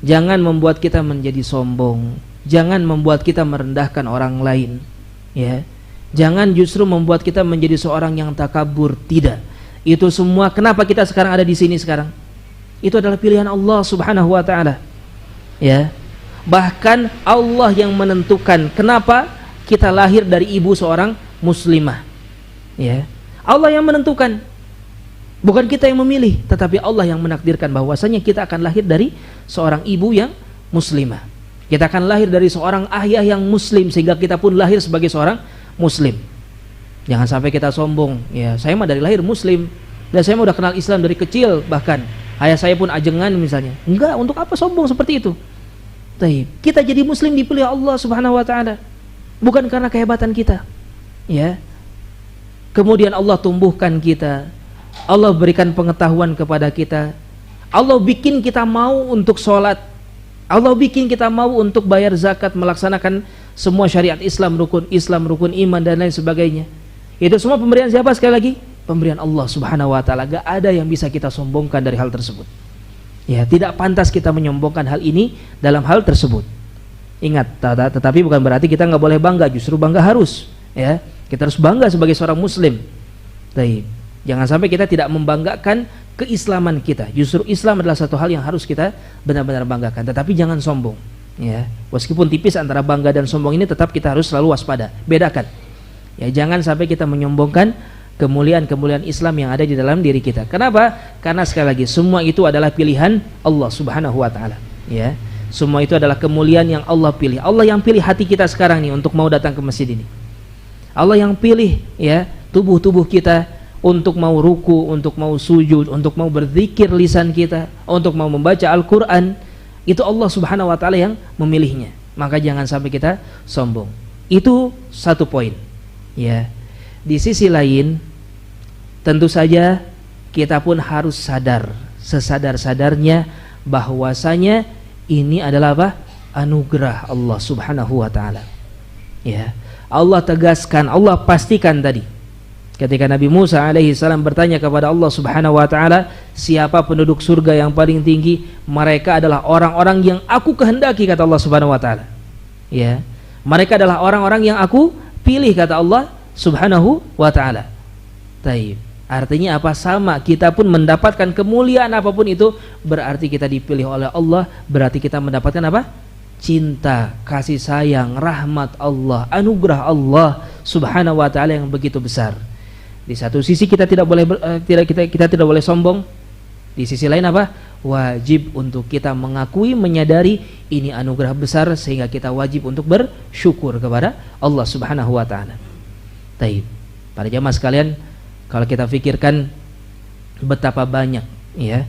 Jangan membuat kita menjadi sombong. Jangan membuat kita merendahkan orang lain. Ya, jangan justru membuat kita menjadi seorang yang takabur. Tidak. Itu semua. Kenapa kita sekarang ada di sini sekarang? Itu adalah pilihan Allah Subhanahu wa taala. Ya. Bahkan Allah yang menentukan kenapa kita lahir dari ibu seorang muslimah. Ya. Allah yang menentukan. Bukan kita yang memilih, tetapi Allah yang menakdirkan bahwasanya kita akan lahir dari seorang ibu yang muslimah. Kita akan lahir dari seorang ayah yang muslim, sehingga kita pun lahir sebagai seorang muslim. Jangan sampai kita sombong, ya saya mah dari lahir muslim, dan saya mah udah kenal Islam dari kecil, bahkan ayah saya pun ajengan misalnya. Enggak, untuk apa sombong seperti itu? Taib. Kita jadi muslim dipilih Allah Subhanahu wa taala, bukan karena kehebatan kita. Ya. Kemudian Allah tumbuhkan kita, Allah berikan pengetahuan kepada kita, Allah bikin kita mau untuk sholat, Allah bikin kita mau untuk bayar zakat, melaksanakan semua syariat Islam, rukun iman dan lain sebagainya. Itu semua pemberian siapa sekali lagi? Pemberian Allah Subhanahu wa taala. Gak ada yang bisa kita sombongkan dari hal tersebut. Ya, tidak pantas kita menyombongkan hal ini dalam hal tersebut. Ingat, tetapi bukan berarti kita nggak boleh bangga, justru bangga harus. Ya, kita harus bangga sebagai seorang muslim. Baik. Jangan sampai kita tidak membanggakan keislaman kita. Justru Islam adalah satu hal yang harus kita benar-benar banggakan. Tetapi jangan sombong. Ya, meskipun tipis antara bangga dan sombong ini, tetap kita harus selalu waspada. Bedakan. Ya, jangan sampai kita menyombongkan kemuliaan-kemuliaan Islam yang ada di dalam diri kita. Kenapa? Karena sekali lagi semua itu adalah pilihan Allah Subhanahu wa taala. Ya, semua itu adalah kemuliaan yang Allah pilih. Allah yang pilih hati kita sekarang nih untuk mau datang ke masjid ini. Allah yang pilih ya tubuh-tubuh kita untuk mau ruku, untuk mau sujud, untuk mau berzikir lisan kita, untuk mau membaca Al-Quran. Itu Allah Subhanahu wa ta'ala yang memilihnya. Maka jangan sampai kita sombong. Itu satu poin. Ya. Di sisi lain, tentu saja kita pun harus sadar, sesadar-sadarnya bahwasanya ini adalah apa? Anugerah Allah Subhanahu wa ta'ala. Ya. Allah tegaskan, Allah pastikan tadi. Ketika Nabi Musa alaihi salam bertanya kepada Allah Subhanahu wa taala, siapa penduduk surga yang paling tinggi? Mereka adalah orang-orang yang aku kehendaki, kata Allah Subhanahu wa taala. Ya. Mereka adalah orang-orang yang aku pilih, kata Allah Subhanahu wa taala. Taib. Artinya apa? Sama, kita pun mendapatkan kemuliaan apapun itu, berarti kita dipilih oleh Allah, berarti kita mendapatkan apa? Cinta, kasih sayang, rahmat Allah, anugerah Allah Subhanahu wa taala yang begitu besar. Di satu sisi kita tidak boleh kita tidak boleh sombong. Di sisi lain apa? Wajib untuk kita mengakui, menyadari ini anugerah besar, sehingga kita wajib untuk bersyukur kepada Allah Subhanahu wa taala. Taib. Para jamaah sekalian, kalau kita pikirkan betapa banyak ya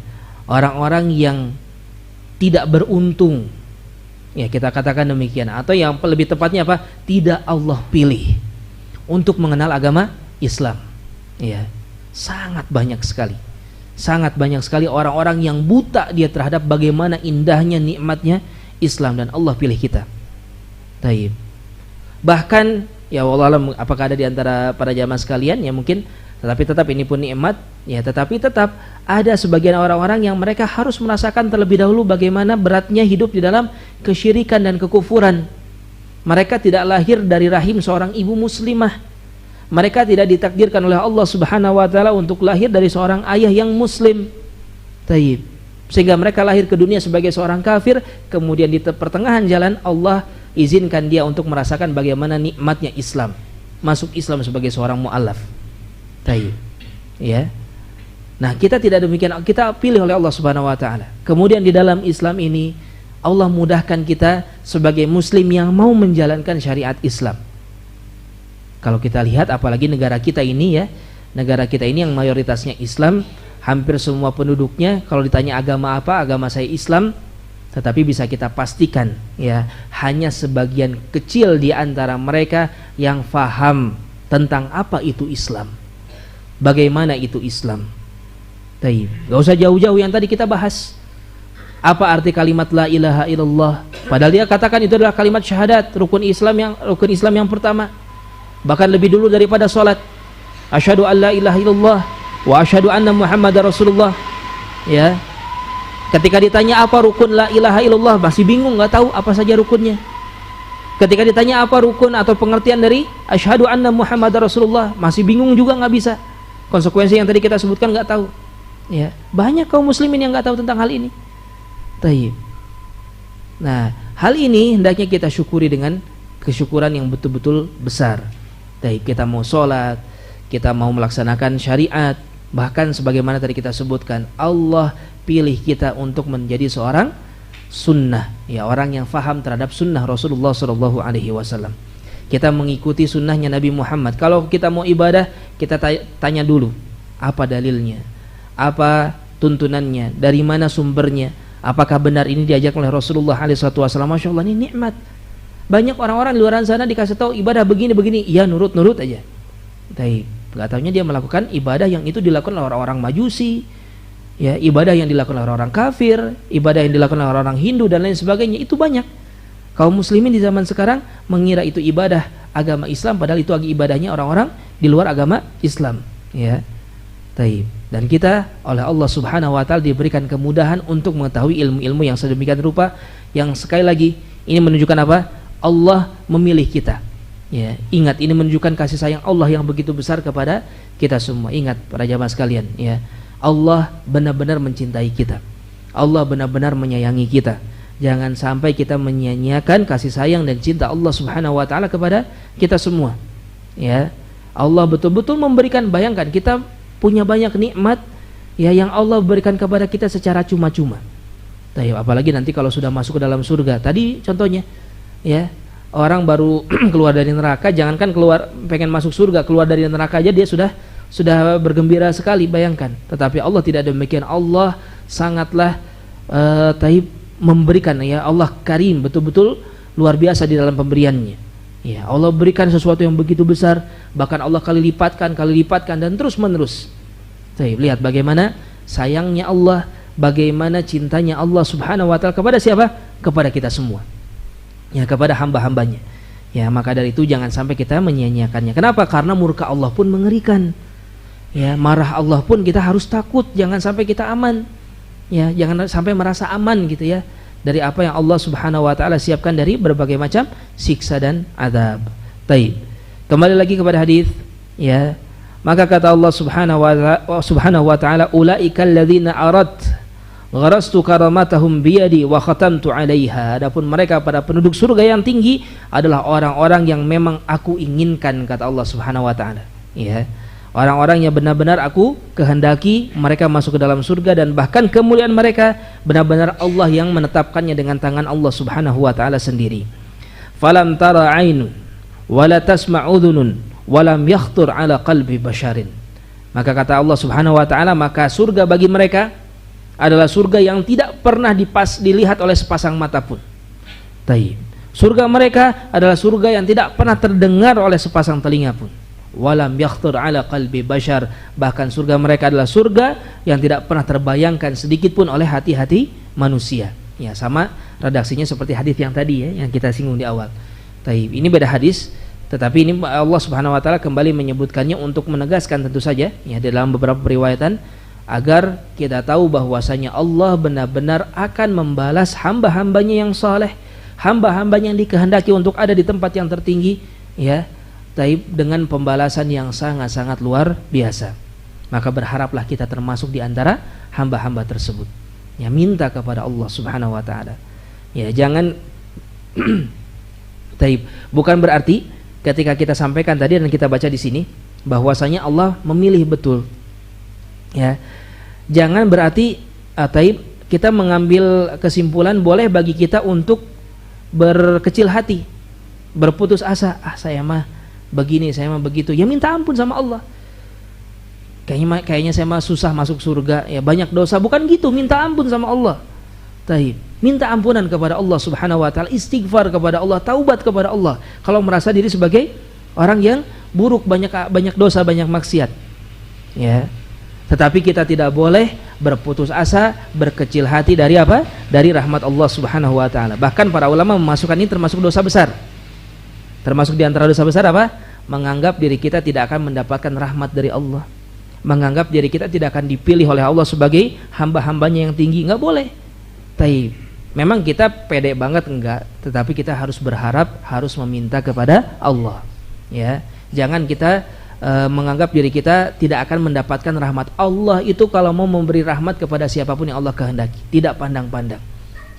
orang-orang yang tidak beruntung, ya kita katakan demikian, atau yang lebih tepatnya apa? Tidak Allah pilih untuk mengenal agama Islam. Ya, sangat banyak sekali. Sangat banyak sekali orang-orang yang buta dia terhadap bagaimana indahnya nikmatnya Islam, dan Allah pilih kita. Taib. Bahkan ya wallah alam, apakah ada di antara para jamaah sekalian ya mungkin, tetapi tetap ini pun nikmat ya, tetapi tetap ada sebagian orang-orang yang mereka harus merasakan terlebih dahulu bagaimana beratnya hidup di dalam kesyirikan dan kekufuran. Mereka tidak lahir dari rahim seorang ibu muslimah. mereka tidak ditakdirkan oleh Allah Subhanahu wa taala untuk lahir dari seorang ayah yang muslim. Taib. Sehingga mereka lahir ke dunia sebagai seorang kafir, kemudian di pertengahan jalan Allah izinkan dia untuk merasakan bagaimana nikmatnya Islam. Masuk Islam sebagai seorang mu'allaf. Taib. Ya. Nah, kita tidak demikian, kita pilih oleh Allah Subhanahu wa taala. Kemudian di dalam Islam ini Allah mudahkan kita sebagai muslim yang mau menjalankan syariat Islam. Kalau kita lihat apalagi negara kita ini ya, negara kita ini yang mayoritasnya Islam, hampir semua penduduknya kalau ditanya agama apa, agama saya Islam, tetapi bisa kita pastikan ya, hanya sebagian kecil di antara mereka yang faham tentang apa itu Islam. Bagaimana itu Islam? Taib. Gak usah jauh-jauh yang tadi kita bahas. Apa arti kalimat la ilaha illallah? Padahal dia katakan itu adalah kalimat syahadat, rukun Islam yang pertama. Bahkan lebih dulu daripada salat. Asyhadu an la ilaha illallah wa asyhadu anna Muhammadar Rasulullah. Ya. Ketika ditanya apa rukun la ilaha illallah, masih bingung, enggak tahu apa saja rukunnya. Ketika ditanya apa rukun atau pengertian dari asyhadu anna Muhammadar Rasulullah, masih bingung juga, enggak bisa. Konsekuensi yang tadi kita sebutkan enggak tahu. Ya, banyak kaum muslimin yang enggak tahu tentang hal ini. Taib. Nah, hal ini hendaknya kita syukuri dengan kesyukuran yang betul-betul besar. Taib, kita mau sholat, kita mau melaksanakan syariat, bahkan sebagaimana tadi kita sebutkan, Allah pilih kita untuk menjadi seorang sunnah, ya, orang yang faham terhadap sunnah Rasulullah SAW. Kita mengikuti sunnahnya Nabi Muhammad. Kalau kita mau ibadah, kita tanya dulu, apa dalilnya, apa tuntunannya, dari mana sumbernya, apakah benar ini diajak oleh Rasulullah SAW. Masya Allah, ini nikmat. Banyak orang-orang di luar sana dikasih tahu ibadah begini-begini, iya nurut-nurut aja. Tapi nggak taunya dia melakukan ibadah yang itu dilakukan oleh orang-orang Majusi, ya, ibadah yang dilakukan oleh orang kafir, ibadah yang dilakukan oleh orang Hindu dan lain sebagainya. Itu banyak. Kaum muslimin di zaman sekarang mengira itu ibadah agama Islam, padahal itu ibadahnya orang-orang di luar agama Islam, ya. Taib. Dan kita oleh Allah Subhanahu wa taala diberikan kemudahan untuk mengetahui ilmu-ilmu yang sedemikian rupa, yang sekali lagi ini menunjukkan apa? Allah memilih kita. Ya, ingat, ini menunjukkan kasih sayang Allah yang begitu besar kepada kita semua. Ingat para jamaah sekalian, ya. Allah benar-benar mencintai kita. Allah benar-benar menyayangi kita. Jangan sampai kita menyia-nyiakan kasih sayang dan cinta Allah Subhanahu wa taala kepada kita semua. Ya. Allah betul-betul memberikan, bayangkan kita punya banyak nikmat ya yang Allah berikan kepada kita secara cuma-cuma. Apalagi nanti kalau sudah masuk ke dalam surga. Tadi contohnya, ya, orang baru keluar dari neraka, jangankan keluar pengen masuk surga, keluar dari neraka aja dia sudah bergembira sekali, bayangkan. Tetapi Allah tidak demikian. Allah sangatlah memberikan, ya, Allah karim, betul-betul luar biasa di dalam pemberiannya. Ya, Allah berikan sesuatu yang begitu besar, bahkan Allah kali lipatkan dan terus menerus. Lihat bagaimana sayangnya Allah, bagaimana cintanya Allah Subhanahu wa taala kepada siapa? Kepada kita semua. Ya, kepada hamba-hambanya. Ya, maka dari itu jangan sampai kita menyia-nyiakannya. Kenapa? Karena murka Allah pun mengerikan. Ya, marah Allah pun kita harus takut, jangan sampai kita aman. Ya, jangan sampai merasa aman gitu ya dari apa yang Allah Subhanahu wa taala siapkan dari berbagai macam siksa dan azab. Taib. Kembali lagi kepada hadis, ya. Maka kata Allah Subhanahu wa taala, ulaikal ladzina gharastu karamatahum biyadi wa khatamtu 'alaiha. Adapun mereka pada penduduk surga yang tinggi adalah orang-orang yang memang aku inginkan, kata Allah Subhanahu wa taala. Ya. Orang-orang yang benar-benar aku kehendaki mereka masuk ke dalam surga, dan bahkan kemuliaan mereka benar-benar Allah yang menetapkannya dengan tangan Allah Subhanahu wa taala sendiri. Falam tara 'ainun wala tasma'u udhunun walam yakhtur 'ala qalbi basharin. Maka kata Allah Subhanahu wa taala, maka surga bagi mereka adalah surga yang tidak pernah dilihat oleh sepasang mata pun. Taib. Surga mereka adalah surga yang tidak pernah terdengar oleh sepasang telinga pun. Walam yakhtur ala qalbi bashar. Bahkan surga mereka adalah surga yang tidak pernah terbayangkan sedikit pun oleh hati-hati manusia. Ya, sama redaksinya seperti hadis yang tadi, ya, yang kita singgung di awal. Taib. Ini beda hadis, tetapi ini Allah Subhanahu wa taala kembali menyebutkannya untuk menegaskan tentu saja, ya, dalam beberapa periwayatan, agar kita tahu bahwasanya Allah benar-benar akan membalas hamba-hambanya yang saleh, hamba-hambanya yang dikehendaki untuk ada di tempat yang tertinggi, ya. taib dengan pembalasan yang sangat-sangat luar biasa. Maka berharaplah kita termasuk di antara hamba-hamba tersebut. Ya, minta kepada Allah Subhanahu wa taala. Ya, jangan taib. Bukan berarti ketika kita sampaikan tadi dan kita baca di sini bahwasanya Allah memilih betul. Ya. Jangan berarti taib kita mengambil kesimpulan boleh bagi kita untuk berkecil hati, berputus asa. Saya mah begini, saya mah begitu. Ya minta ampun sama Allah. Kayaknya saya mah susah masuk surga, ya banyak dosa. Bukan gitu, minta ampun sama Allah. Taib. Minta ampunan kepada Allah Subhanahu wa taala, istighfar kepada Allah, taubat kepada Allah. Kalau merasa diri sebagai orang yang buruk, banyak dosa, banyak maksiat. Ya. Tetapi kita tidak boleh berputus asa, berkecil hati dari apa? Dari rahmat Allah Subhanahu wa taala. Bahkan para ulama memasukkan ini termasuk dosa besar. Termasuk di antara dosa besar apa? Menganggap diri kita tidak akan mendapatkan rahmat dari Allah. Menganggap diri kita tidak akan dipilih oleh Allah sebagai hamba-hambanya yang tinggi. Enggak boleh. Taib. Memang kita pede banget enggak, tetapi kita harus berharap, harus meminta kepada Allah. Ya, jangan kita menganggap diri kita tidak akan mendapatkan rahmat. Allah itu kalau mau memberi rahmat kepada siapapun yang Allah kehendaki, tidak pandang-pandang.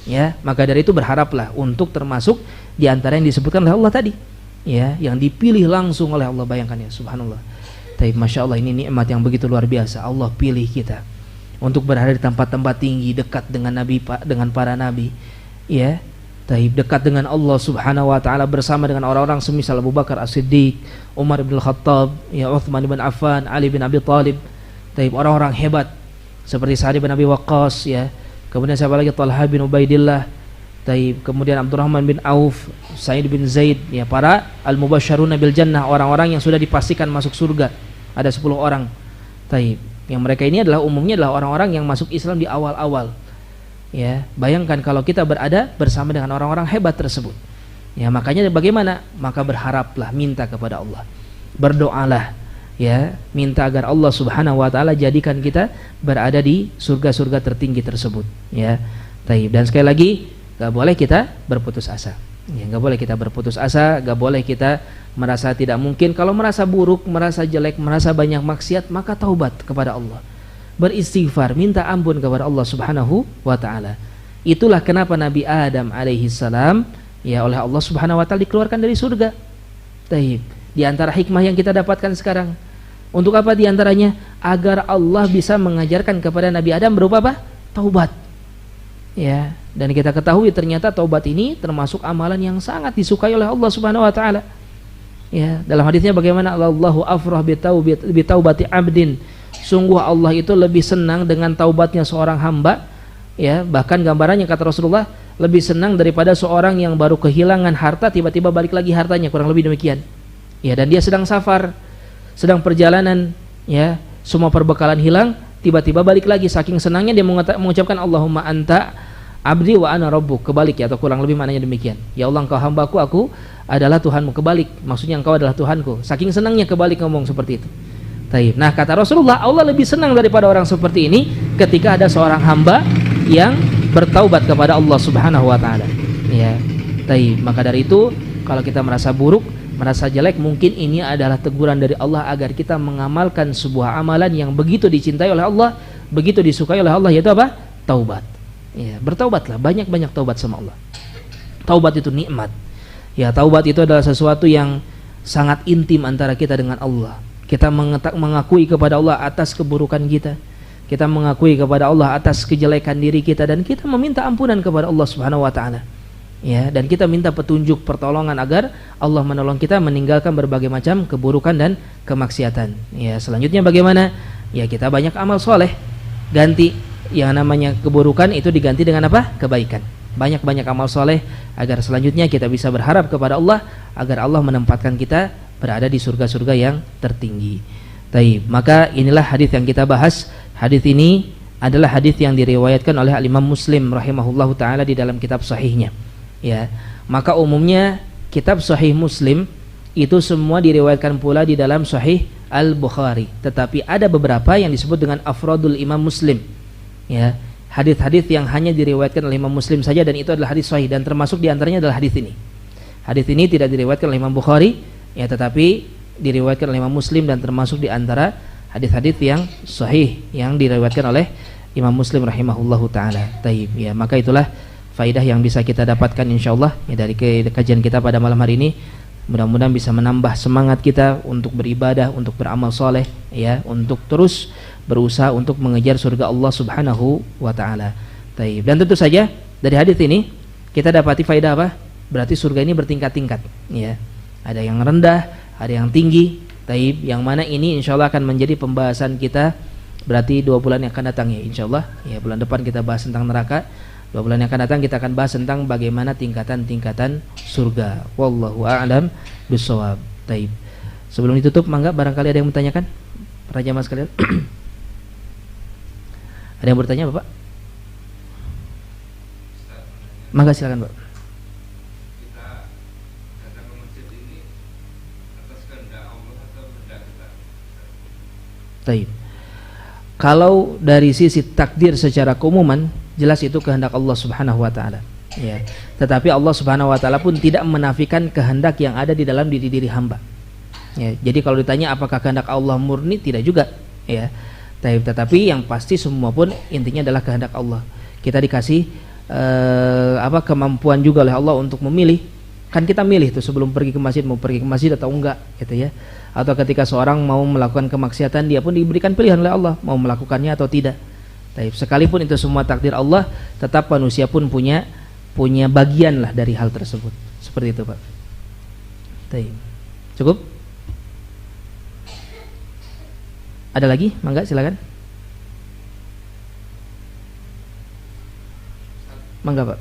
Ya, maka dari itu berharaplah untuk termasuk di antara yang disebutkan oleh Allah tadi. Ya, yang dipilih langsung oleh Allah, bayangkan ya, subhanallah. Taib, masya Allah, ini nikmat yang begitu luar biasa. Allah pilih kita untuk berada di tempat-tempat tinggi, dekat dengan Nabi, dengan para Nabi. Ya, taib, dekat dengan Allah Subhanahu wa taala bersama dengan orang-orang semisal Abu Bakar As-Siddiq, Umar bin Khattab, ya, Uthman bin Affan, Ali bin Abi Thalib. Taib, orang-orang hebat seperti Sa'ad bin Abi Waqqas, ya. Kemudian siapa lagi? Talha bin Ubaidillah. Taib, kemudian Abdurrahman bin Auf, Sa'id bin Zaid, ya, para al-mubasysyaruna bil jannah, orang-orang yang sudah dipastikan masuk surga. Ada 10 orang. Taib, yang mereka ini adalah umumnya adalah orang-orang yang masuk Islam di awal-awal. Ya, bayangkan kalau kita berada bersama dengan orang-orang hebat tersebut. Ya, makanya bagaimana? Maka berharaplah, minta kepada Allah. Berdoalah, ya, minta agar Allah Subhanahu wa taala jadikan kita berada di surga-surga tertinggi tersebut, ya. Taib, dan sekali lagi gak boleh kita berputus asa. Ya, gak boleh kita berputus asa, gak boleh kita merasa tidak mungkin. Kalau merasa buruk, merasa jelek, merasa banyak maksiat, maka taubat kepada Allah, beristighfar, minta ampun kepada Allah Subhanahu wa taala. Itulah kenapa Nabi Adam alaihi salam, ya, oleh Allah Subhanahu wa taala dikeluarkan dari surga. Taib. Di antara hikmah yang kita dapatkan sekarang, untuk apa di antaranya? Agar Allah bisa mengajarkan kepada Nabi Adam berupa apa? Taubat. Ya, dan kita ketahui ternyata taubat ini termasuk amalan yang sangat disukai oleh Allah Subhanahu wa taala. Ya, dalam hadisnya bagaimana? Allahu afrah bi taubati abdin. Sungguh Allah itu lebih senang dengan taubatnya seorang hamba. Ya, bahkan gambarannya kata Rasulullah, lebih senang daripada seorang yang baru kehilangan harta tiba-tiba balik lagi hartanya, kurang lebih demikian. Ya, dan dia sedang safar, sedang perjalanan, ya, semua perbekalan hilang, tiba-tiba balik lagi, saking senangnya dia mengucapkan Allahumma anta abdi wa ana rabbuk, kebalik, ya, atau kurang lebih maknanya demikian. Ya Allah, engkau hambaku, aku adalah Tuhanmu, kebalik, maksudnya engkau adalah Tuhanku. Saking senangnya kebalik ngomong seperti itu. Taib. Nah, kata Rasulullah, Allah lebih senang daripada orang seperti ini ketika ada seorang hamba yang bertaubat kepada Allah Subhanahu wa taala. Ya. Taib. Maka dari itu, kalau kita merasa buruk, merasa jelek, mungkin ini adalah teguran dari Allah agar kita mengamalkan sebuah amalan yang begitu dicintai oleh Allah, begitu disukai oleh Allah, yaitu apa? Taubat. Ya, bertaubatlah, banyak-banyak taubat sama Allah. Taubat itu nikmat. Ya, taubat itu adalah sesuatu yang sangat intim antara kita dengan Allah. Kita mengakui kepada Allah atas keburukan kita. Kita mengakui kepada Allah atas kejelekan diri kita, dan kita meminta ampunan kepada Allah Subhanahu wa taala. Ya, dan kita minta petunjuk, pertolongan agar Allah menolong kita meninggalkan berbagai macam keburukan dan kemaksiatan. Ya, selanjutnya bagaimana? Ya, kita banyak amal soleh. Ganti yang namanya keburukan itu diganti dengan apa? Kebaikan. Banyak-banyak amal soleh agar selanjutnya kita bisa berharap kepada Allah agar Allah menempatkan kita berada di surga-surga yang tertinggi. Taib. Maka inilah hadis yang kita bahas. Hadis ini adalah hadis yang diriwayatkan oleh Imam Muslim rahimahullahu taala di dalam kitab sahihnya. Ya. Maka umumnya kitab sahih Muslim itu semua diriwayatkan pula di dalam sahih Al-Bukhari. Tetapi ada beberapa yang disebut dengan afradul Imam Muslim. Ya. Hadis-hadis yang hanya diriwayatkan oleh Imam Muslim saja, dan itu adalah hadis sahih, dan termasuk diantaranya adalah hadis ini. Hadis ini tidak diriwayatkan oleh Imam Bukhari, Ya, tetapi diriwayatkan oleh Imam Muslim dan termasuk di antara hadis-hadis yang sahih yang diriwayatkan oleh Imam Muslim rahimahullahu taala. Taib. Ya, maka itulah faidah yang bisa kita dapatkan insyaallah ya dari kajian kita pada malam hari ini. Mudah-mudahan bisa menambah semangat kita untuk beribadah, untuk beramal soleh, ya, untuk terus berusaha untuk mengejar surga Allah Subhanahu wa taala. Taib. Dan tentu saja dari hadis ini kita dapati faidah apa? Berarti surga ini bertingkat-tingkat, ya. Ada yang rendah, ada yang tinggi. Taib. Yang mana ini insyaallah akan menjadi pembahasan kita berarti 2 bulan yang akan datang ya insyaallah. Ya, bulan depan kita bahas tentang neraka. 2 bulan yang akan datang kita akan bahas tentang bagaimana tingkatan-tingkatan surga. Wallahu a'lam bishawab. Taib. Sebelum ditutup, mangga barangkali ada yang bertanyakan? Para jamaah sekalian. Ada yang bertanya, Bapak? Mangga silakan, Pak. Kita datang ke masjid ini atas kehendak Allah atau kehendak kita? Taib. Kalau dari sisi takdir secara keumuman, jelas itu kehendak Allah Subhanahu wa taala. Ya. Tetapi Allah Subhanahu wa taala pun tidak menafikan kehendak yang ada di dalam diri hamba. Ya. Jadi kalau ditanya apakah kehendak Allah murni, tidak juga, ya. Tetapi yang pasti semua pun intinya adalah kehendak Allah. Kita dikasih kemampuan juga oleh Allah untuk memilih. Kan kita milih tuh sebelum pergi ke masjid mau pergi ke masjid atau enggak, gitu ya. Atau ketika seorang mau melakukan kemaksiatan, dia pun diberikan pilihan oleh Allah mau melakukannya atau tidak. Taib. Sekalipun itu semua takdir Allah, tetap manusia pun punya bagian lah dari hal tersebut. Seperti itu, Pak. Taib. Cukup? Ada lagi? Mangga silakan. Mangga, Pak.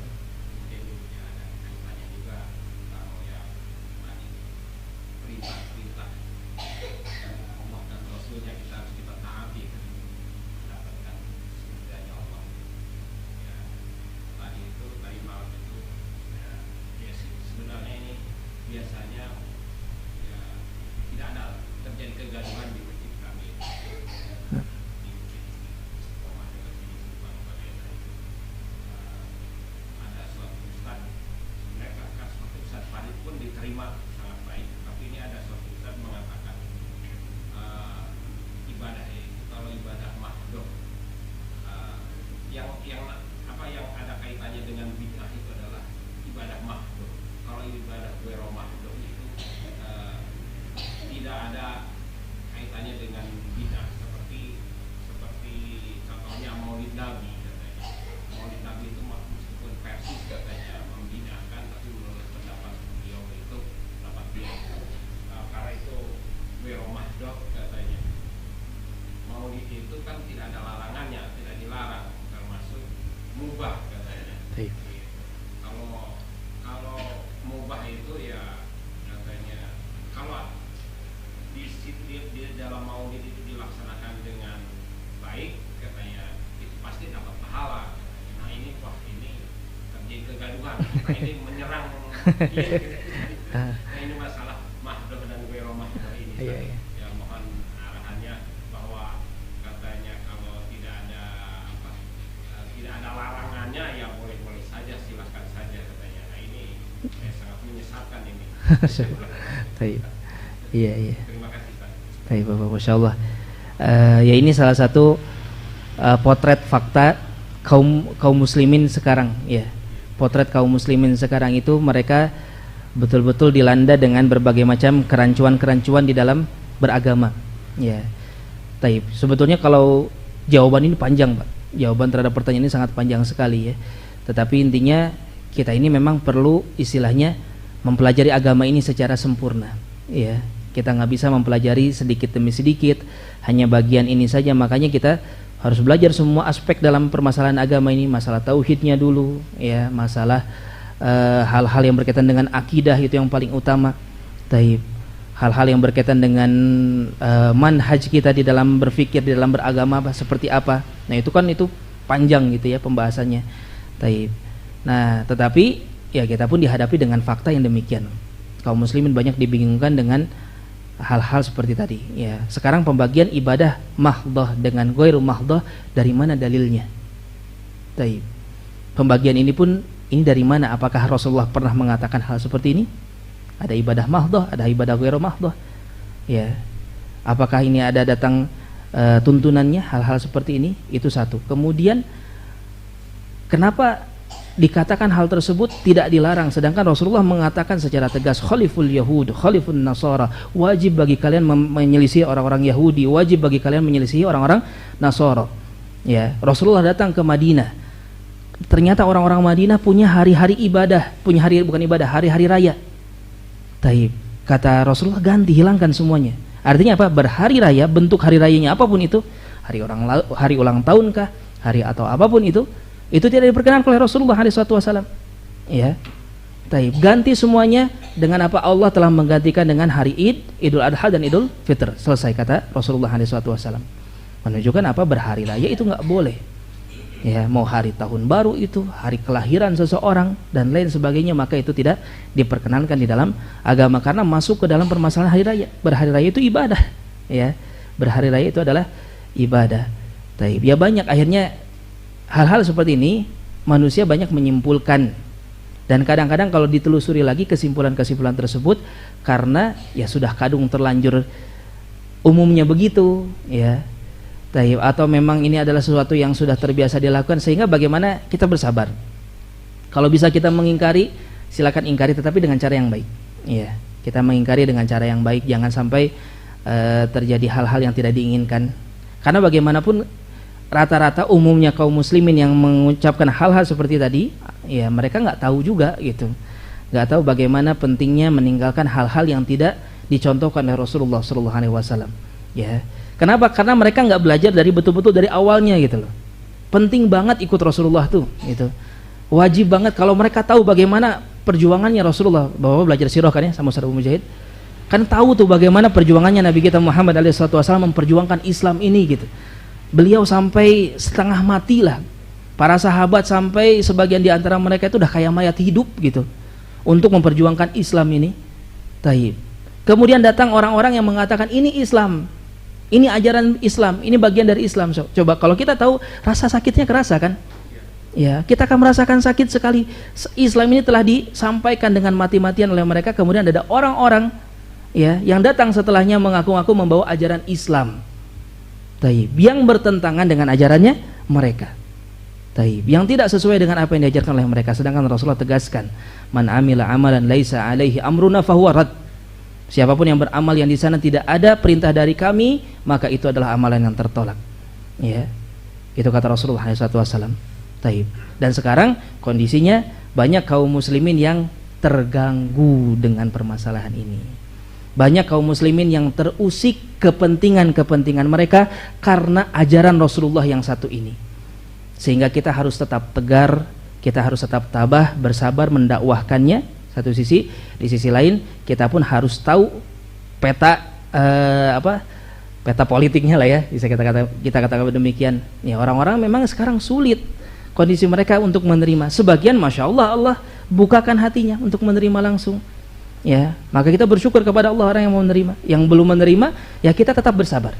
Ini menyerang ini masalah mahdoh dan wiromah ini. Iya. Ya, mohon arahannya bahwa katanya kalau tidak ada larangannya ya boleh-boleh saja, silakan saja katanya. Nah ini sangat menyesatkan ini. Baik. Iya. Terima kasih, Pak. Baik, Bapak, Masya Allah. Ya ini salah satu potret fakta kaum muslimin sekarang, ya. Potret kaum muslimin sekarang itu mereka betul-betul dilanda dengan berbagai macam kerancuan-kerancuan di dalam beragama, ya. Taib. Sebetulnya kalau jawaban ini panjang, Pak. Jawaban terhadap pertanyaan ini sangat panjang sekali, ya. Tetapi intinya kita ini memang perlu istilahnya mempelajari agama ini secara sempurna, ya. Kita nggak bisa mempelajari sedikit demi sedikit, hanya bagian ini saja. Makanya kita harus belajar semua aspek dalam permasalahan agama ini, masalah tauhidnya dulu, ya, masalah hal-hal yang berkaitan dengan akidah itu yang paling utama. Taib. Hal-hal yang berkaitan dengan manhaj kita di dalam berfikir, di dalam beragama seperti apa. Nah, itu panjang gitu ya pembahasannya. Taib. Nah, tetapi ya kita pun dihadapi dengan fakta yang demikian. Kaum muslimin banyak dibingungkan dengan hal-hal seperti tadi, ya. Sekarang pembagian ibadah mahdhah dengan ghairu mahdhah, dari mana dalilnya? Taib. Pembagian ini pun dari mana? Apakah Rasulullah pernah mengatakan hal seperti ini? Ada ibadah mahdhah, ada ibadah ghairu mahdhah. Ya. Apakah ini ada datang tuntunannya hal-hal seperti ini? Itu satu. Kemudian kenapa dikatakan hal tersebut tidak dilarang, sedangkan Rasulullah mengatakan secara tegas, khaliful yahud, khalifun nasara, wajib bagi kalian menyelisihi orang-orang Yahudi, wajib bagi kalian menyelisihi orang-orang Nasara. Ya, Rasulullah datang ke Madinah. Ternyata orang-orang Madinah punya hari-hari ibadah, punya hari-hari raya. Taib. Kata Rasulullah, ganti, hilangkan semuanya. Artinya apa? Berhari raya, bentuk hari rayanya apapun itu, hari ulang tahun kah, hari atau apapun itu tidak diperkenankan oleh Rasulullah SAW. Ya, taib. Ganti semuanya dengan apa? Allah telah menggantikan dengan hari Id, Idul Adha dan Idul Fitr. Selesai, kata Rasulullah SAW. Menunjukkan apa? Berhari raya itu nggak boleh. Ya, mau hari tahun baru itu, hari kelahiran seseorang dan lain sebagainya, maka itu tidak diperkenankan di dalam agama karena masuk ke dalam permasalahan hari raya. Berhari raya itu ibadah. Ya, berhari raya itu adalah ibadah. Taib. Ya, banyak akhirnya hal-hal seperti ini manusia banyak menyimpulkan, dan kadang-kadang kalau ditelusuri lagi kesimpulan-kesimpulan tersebut karena ya sudah kadung terlanjur umumnya begitu, ya. Taib. Atau memang ini adalah sesuatu yang sudah terbiasa dilakukan, sehingga bagaimana kita bersabar. Kalau bisa kita mengingkari, silakan ingkari, tetapi dengan cara yang baik. Ya, kita mengingkari dengan cara yang baik, jangan sampai terjadi hal-hal yang tidak diinginkan. Karena bagaimanapun rata-rata umumnya kaum muslimin yang mengucapkan hal-hal seperti tadi, ya mereka nggak tahu juga gitu, nggak tahu bagaimana pentingnya meninggalkan hal-hal yang tidak dicontohkan oleh Rasulullah SAW. Ya, kenapa? Karena mereka nggak belajar dari betul-betul dari awalnya gitu loh. Penting banget ikut Rasulullah tuh, gitu. Wajib banget kalau mereka tahu bagaimana perjuangannya Rasulullah. Bapak belajar sirah kan ya sama Ustaz Abu Mujahid, kan tahu tuh bagaimana perjuangannya Nabi kita Muhammad SAW memperjuangkan Islam ini gitu. Beliau sampai setengah mati lah. Para sahabat sampai sebagian di antara mereka itu udah kayak mayat hidup gitu untuk memperjuangkan Islam ini. Taib. Kemudian datang orang-orang yang mengatakan ini Islam, ini ajaran Islam, ini bagian dari Islam. Coba kalau kita tahu, rasa sakitnya kerasa kan? Ya, kita akan merasakan sakit sekali. Islam ini telah disampaikan dengan mati-matian oleh mereka, kemudian ada orang-orang ya yang datang setelahnya mengaku-ngaku membawa ajaran Islam. Taib, yang bertentangan dengan ajarannya mereka. Taib, yang tidak sesuai dengan apa yang diajarkan oleh mereka. Sedangkan Rasulullah tegaskan, man amila amalan laisa alaihi amruna fahuwa rad. Siapapun yang beramal yang di sana tidak ada perintah dari kami, maka itu adalah amalan yang tertolak. Ya, itu kata Rasulullah SAW. Taib. Dan sekarang kondisinya banyak kaum muslimin yang terganggu dengan permasalahan ini. Banyak kaum muslimin yang terusik kepentingan-kepentingan mereka karena ajaran Rasulullah yang satu ini. Sehingga kita harus tetap tegar, kita harus tetap tabah, bersabar mendakwahkannya. Satu sisi, di sisi lain kita pun harus tahu peta peta politiknya lah ya, bisa kita katakan demikian. Ya, orang-orang memang sekarang sulit kondisi mereka untuk menerima. Sebagian masya Allah, Allah bukakan hatinya untuk menerima langsung. Ya, maka kita bersyukur kepada Allah orang yang mau menerima. Yang belum menerima, ya kita tetap bersabar.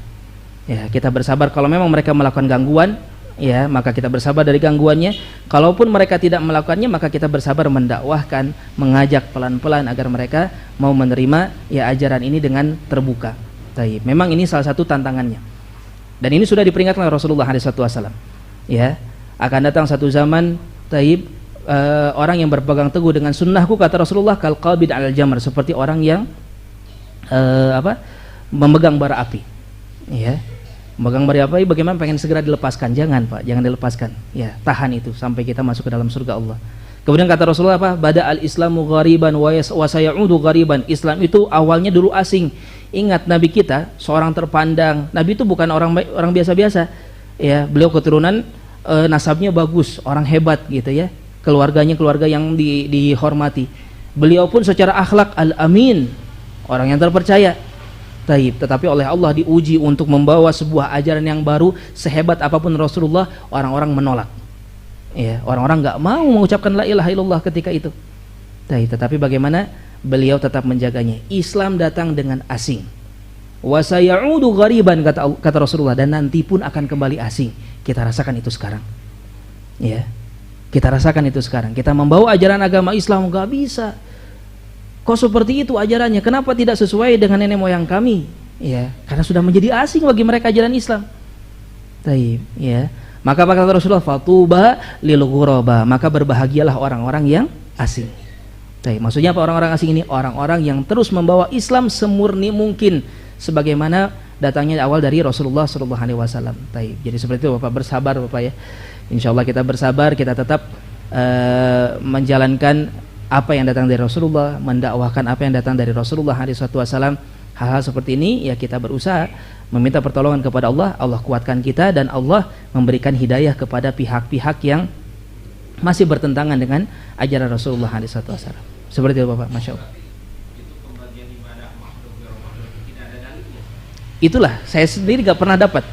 Ya, kita bersabar kalau memang mereka melakukan gangguan. Ya, maka kita bersabar dari gangguannya. Kalaupun mereka tidak melakukannya, maka kita bersabar mendakwahkan, mengajak pelan-pelan agar mereka mau menerima ya ajaran ini dengan terbuka. Taib. Memang ini salah satu tantangannya. Dan ini sudah diperingatkan oleh Rasulullah SAW. Ya, akan datang satu zaman, taib, orang yang berpegang teguh dengan sunnahku, kata Rasulullah, kal qabid al jamar, seperti orang yang memegang bara api. Ya. Megang bara api, bagaimana pengen segera dilepaskan? Jangan Pak, jangan dilepaskan. Ya, tahan itu sampai kita masuk ke dalam surga Allah. Kemudian kata Rasulullah apa? Bada al-Islamu ghariban wa sayaudu ghariban. Islam itu awalnya dulu asing. Ingat Nabi kita seorang terpandang. Nabi itu bukan orang biasa-biasa. Ya, beliau keturunan nasabnya bagus, orang hebat gitu ya. Keluarganya keluarga yang dihormati. Beliau pun secara akhlak al-amin, orang yang terpercaya. Taib, tetapi oleh Allah diuji untuk membawa sebuah ajaran yang baru, sehebat apapun Rasulullah, orang-orang menolak. Ya, orang-orang nggak mau mengucapkan la ilaha illallah ketika itu. Taib, tetapi bagaimana beliau tetap menjaganya. Islam datang dengan asing. Wa sayaudu ghariban, kata Rasulullah, dan nanti pun akan kembali asing. Kita rasakan itu sekarang. Ya. Kita rasakan itu sekarang. Kita membawa ajaran agama Islam nggak bisa. Kok seperti itu ajarannya? Kenapa tidak sesuai dengan nenek moyang kami? Ya, karena sudah menjadi asing bagi mereka ajaran Islam. Taib, ya. Maka kata Rasulullah, fatuba lil ghuraba, maka berbahagialah orang-orang yang asing. Taib. Maksudnya apa orang-orang asing ini? Orang-orang yang terus membawa Islam semurni mungkin, sebagaimana datangnya awal dari Rasulullah SAW. Taib. Jadi seperti itu Bapak, bersabar Bapak ya. Insya Allah kita bersabar, kita tetap menjalankan apa yang datang dari Rasulullah, mendakwahkan apa yang datang dari Rasulullah SAW. Hal-hal seperti ini ya kita berusaha meminta pertolongan kepada Allah, Allah kuatkan kita, dan Allah memberikan hidayah kepada pihak-pihak yang masih bertentangan dengan ajaran Rasulullah SAW. Seperti itu Bapak, Masya Allah. Itulah saya sendiri gak pernah dapat,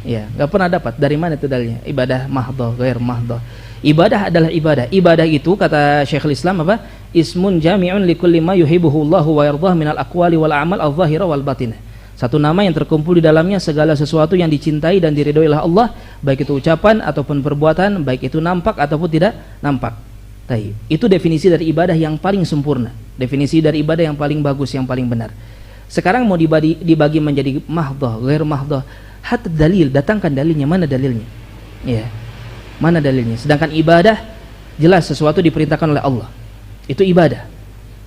ya gak pernah dapat dari mana itu dalilnya. Ibadah mahdoh, ghair mahdoh. Ibadah adalah ibadah. Ibadah itu kata Syekhul Islam apa? Ismun jami'un likulli ma yuhibbuhu Allahu wa yardah minal aqwali wal a'mal adh-dhahira wal batinah. Satu nama yang terkumpul di dalamnya segala sesuatu yang dicintai dan diridhoi oleh Allah, baik itu ucapan ataupun perbuatan, baik itu nampak ataupun tidak nampak. Taib. Itu definisi dari ibadah yang paling sempurna, definisi dari ibadah yang paling bagus, yang paling benar. Sekarang mau dibagi menjadi mahdoh, ghair mahdoh. Hat dalil, datangkan dalilnya, mana dalilnya? Ya. Mana dalilnya? Sedangkan ibadah jelas sesuatu diperintahkan oleh Allah. Itu ibadah.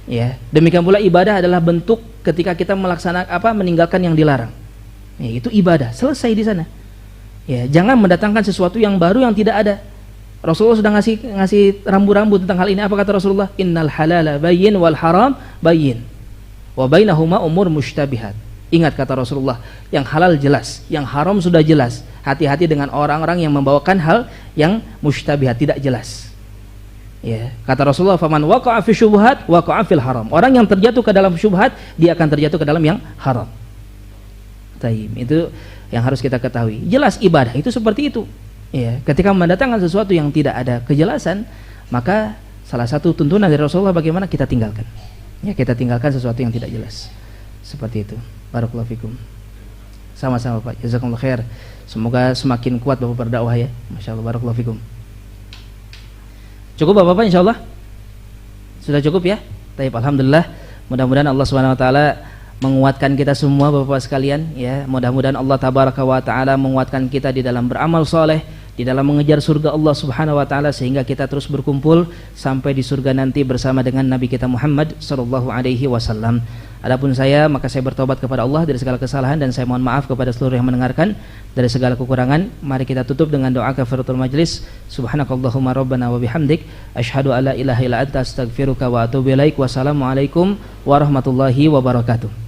Ya. Demikian pula ibadah adalah bentuk ketika kita melaksanakan meninggalkan yang dilarang. Ya, itu ibadah. Selesai di sana. Ya, jangan mendatangkan sesuatu yang baru yang tidak ada. Rasulullah sudah ngasih rambu-rambu tentang hal ini. Apa kata Rasulullah? Innal halala bayyin wal haram bayyin. Wa bainahuma umur mushtabihat. Ingat kata Rasulullah, yang halal jelas, yang haram sudah jelas. Hati-hati dengan orang-orang yang membawakan hal yang mushtabihat, tidak jelas. Ya, kata Rasulullah, faman waqa'a fi syubhat waqa'a fil haram. Orang yang terjatuh ke dalam syubhat, dia akan terjatuh ke dalam yang haram. Taib. Itu yang harus kita ketahui. Jelas ibadah itu seperti itu. Ya, ketika mendatangkan sesuatu yang tidak ada kejelasan, maka salah satu tuntunan dari Rasulullah bagaimana kita tinggalkan. Ya, kita tinggalkan sesuatu yang tidak jelas. Seperti itu. Barakallahu fikum. Sama-sama Pak. Jazakumullah khair. Semoga semakin kuat Bapak berdakwah ya. Masyaallah, barakallahu fikum. Cukup Bapak insyaallah? Sudah cukup ya? Baik, alhamdulillah. Mudah-mudahan Allah Subhanahu wa taala menguatkan kita semua Bapak sekalian ya. Mudah-mudahan Allah tabaraka wa taala menguatkan kita di dalam beramal soleh, di dalam mengejar surga Allah Subhanahu wa taala, sehingga kita terus berkumpul sampai di surga nanti bersama dengan Nabi kita Muhammad sallallahu alaihi wasallam. Adapun saya, maka saya bertobat kepada Allah dari segala kesalahan, dan saya mohon maaf kepada seluruh yang mendengarkan dari segala kekurangan. Mari kita tutup dengan doa kafaratul majlis. Subhanakallahumma rabbana wa bihamdik asyhadu alla ilaha illa anta astaghfiruka wa atubu ilaik. Wassalamualaikum warahmatullahi wabarakatuh.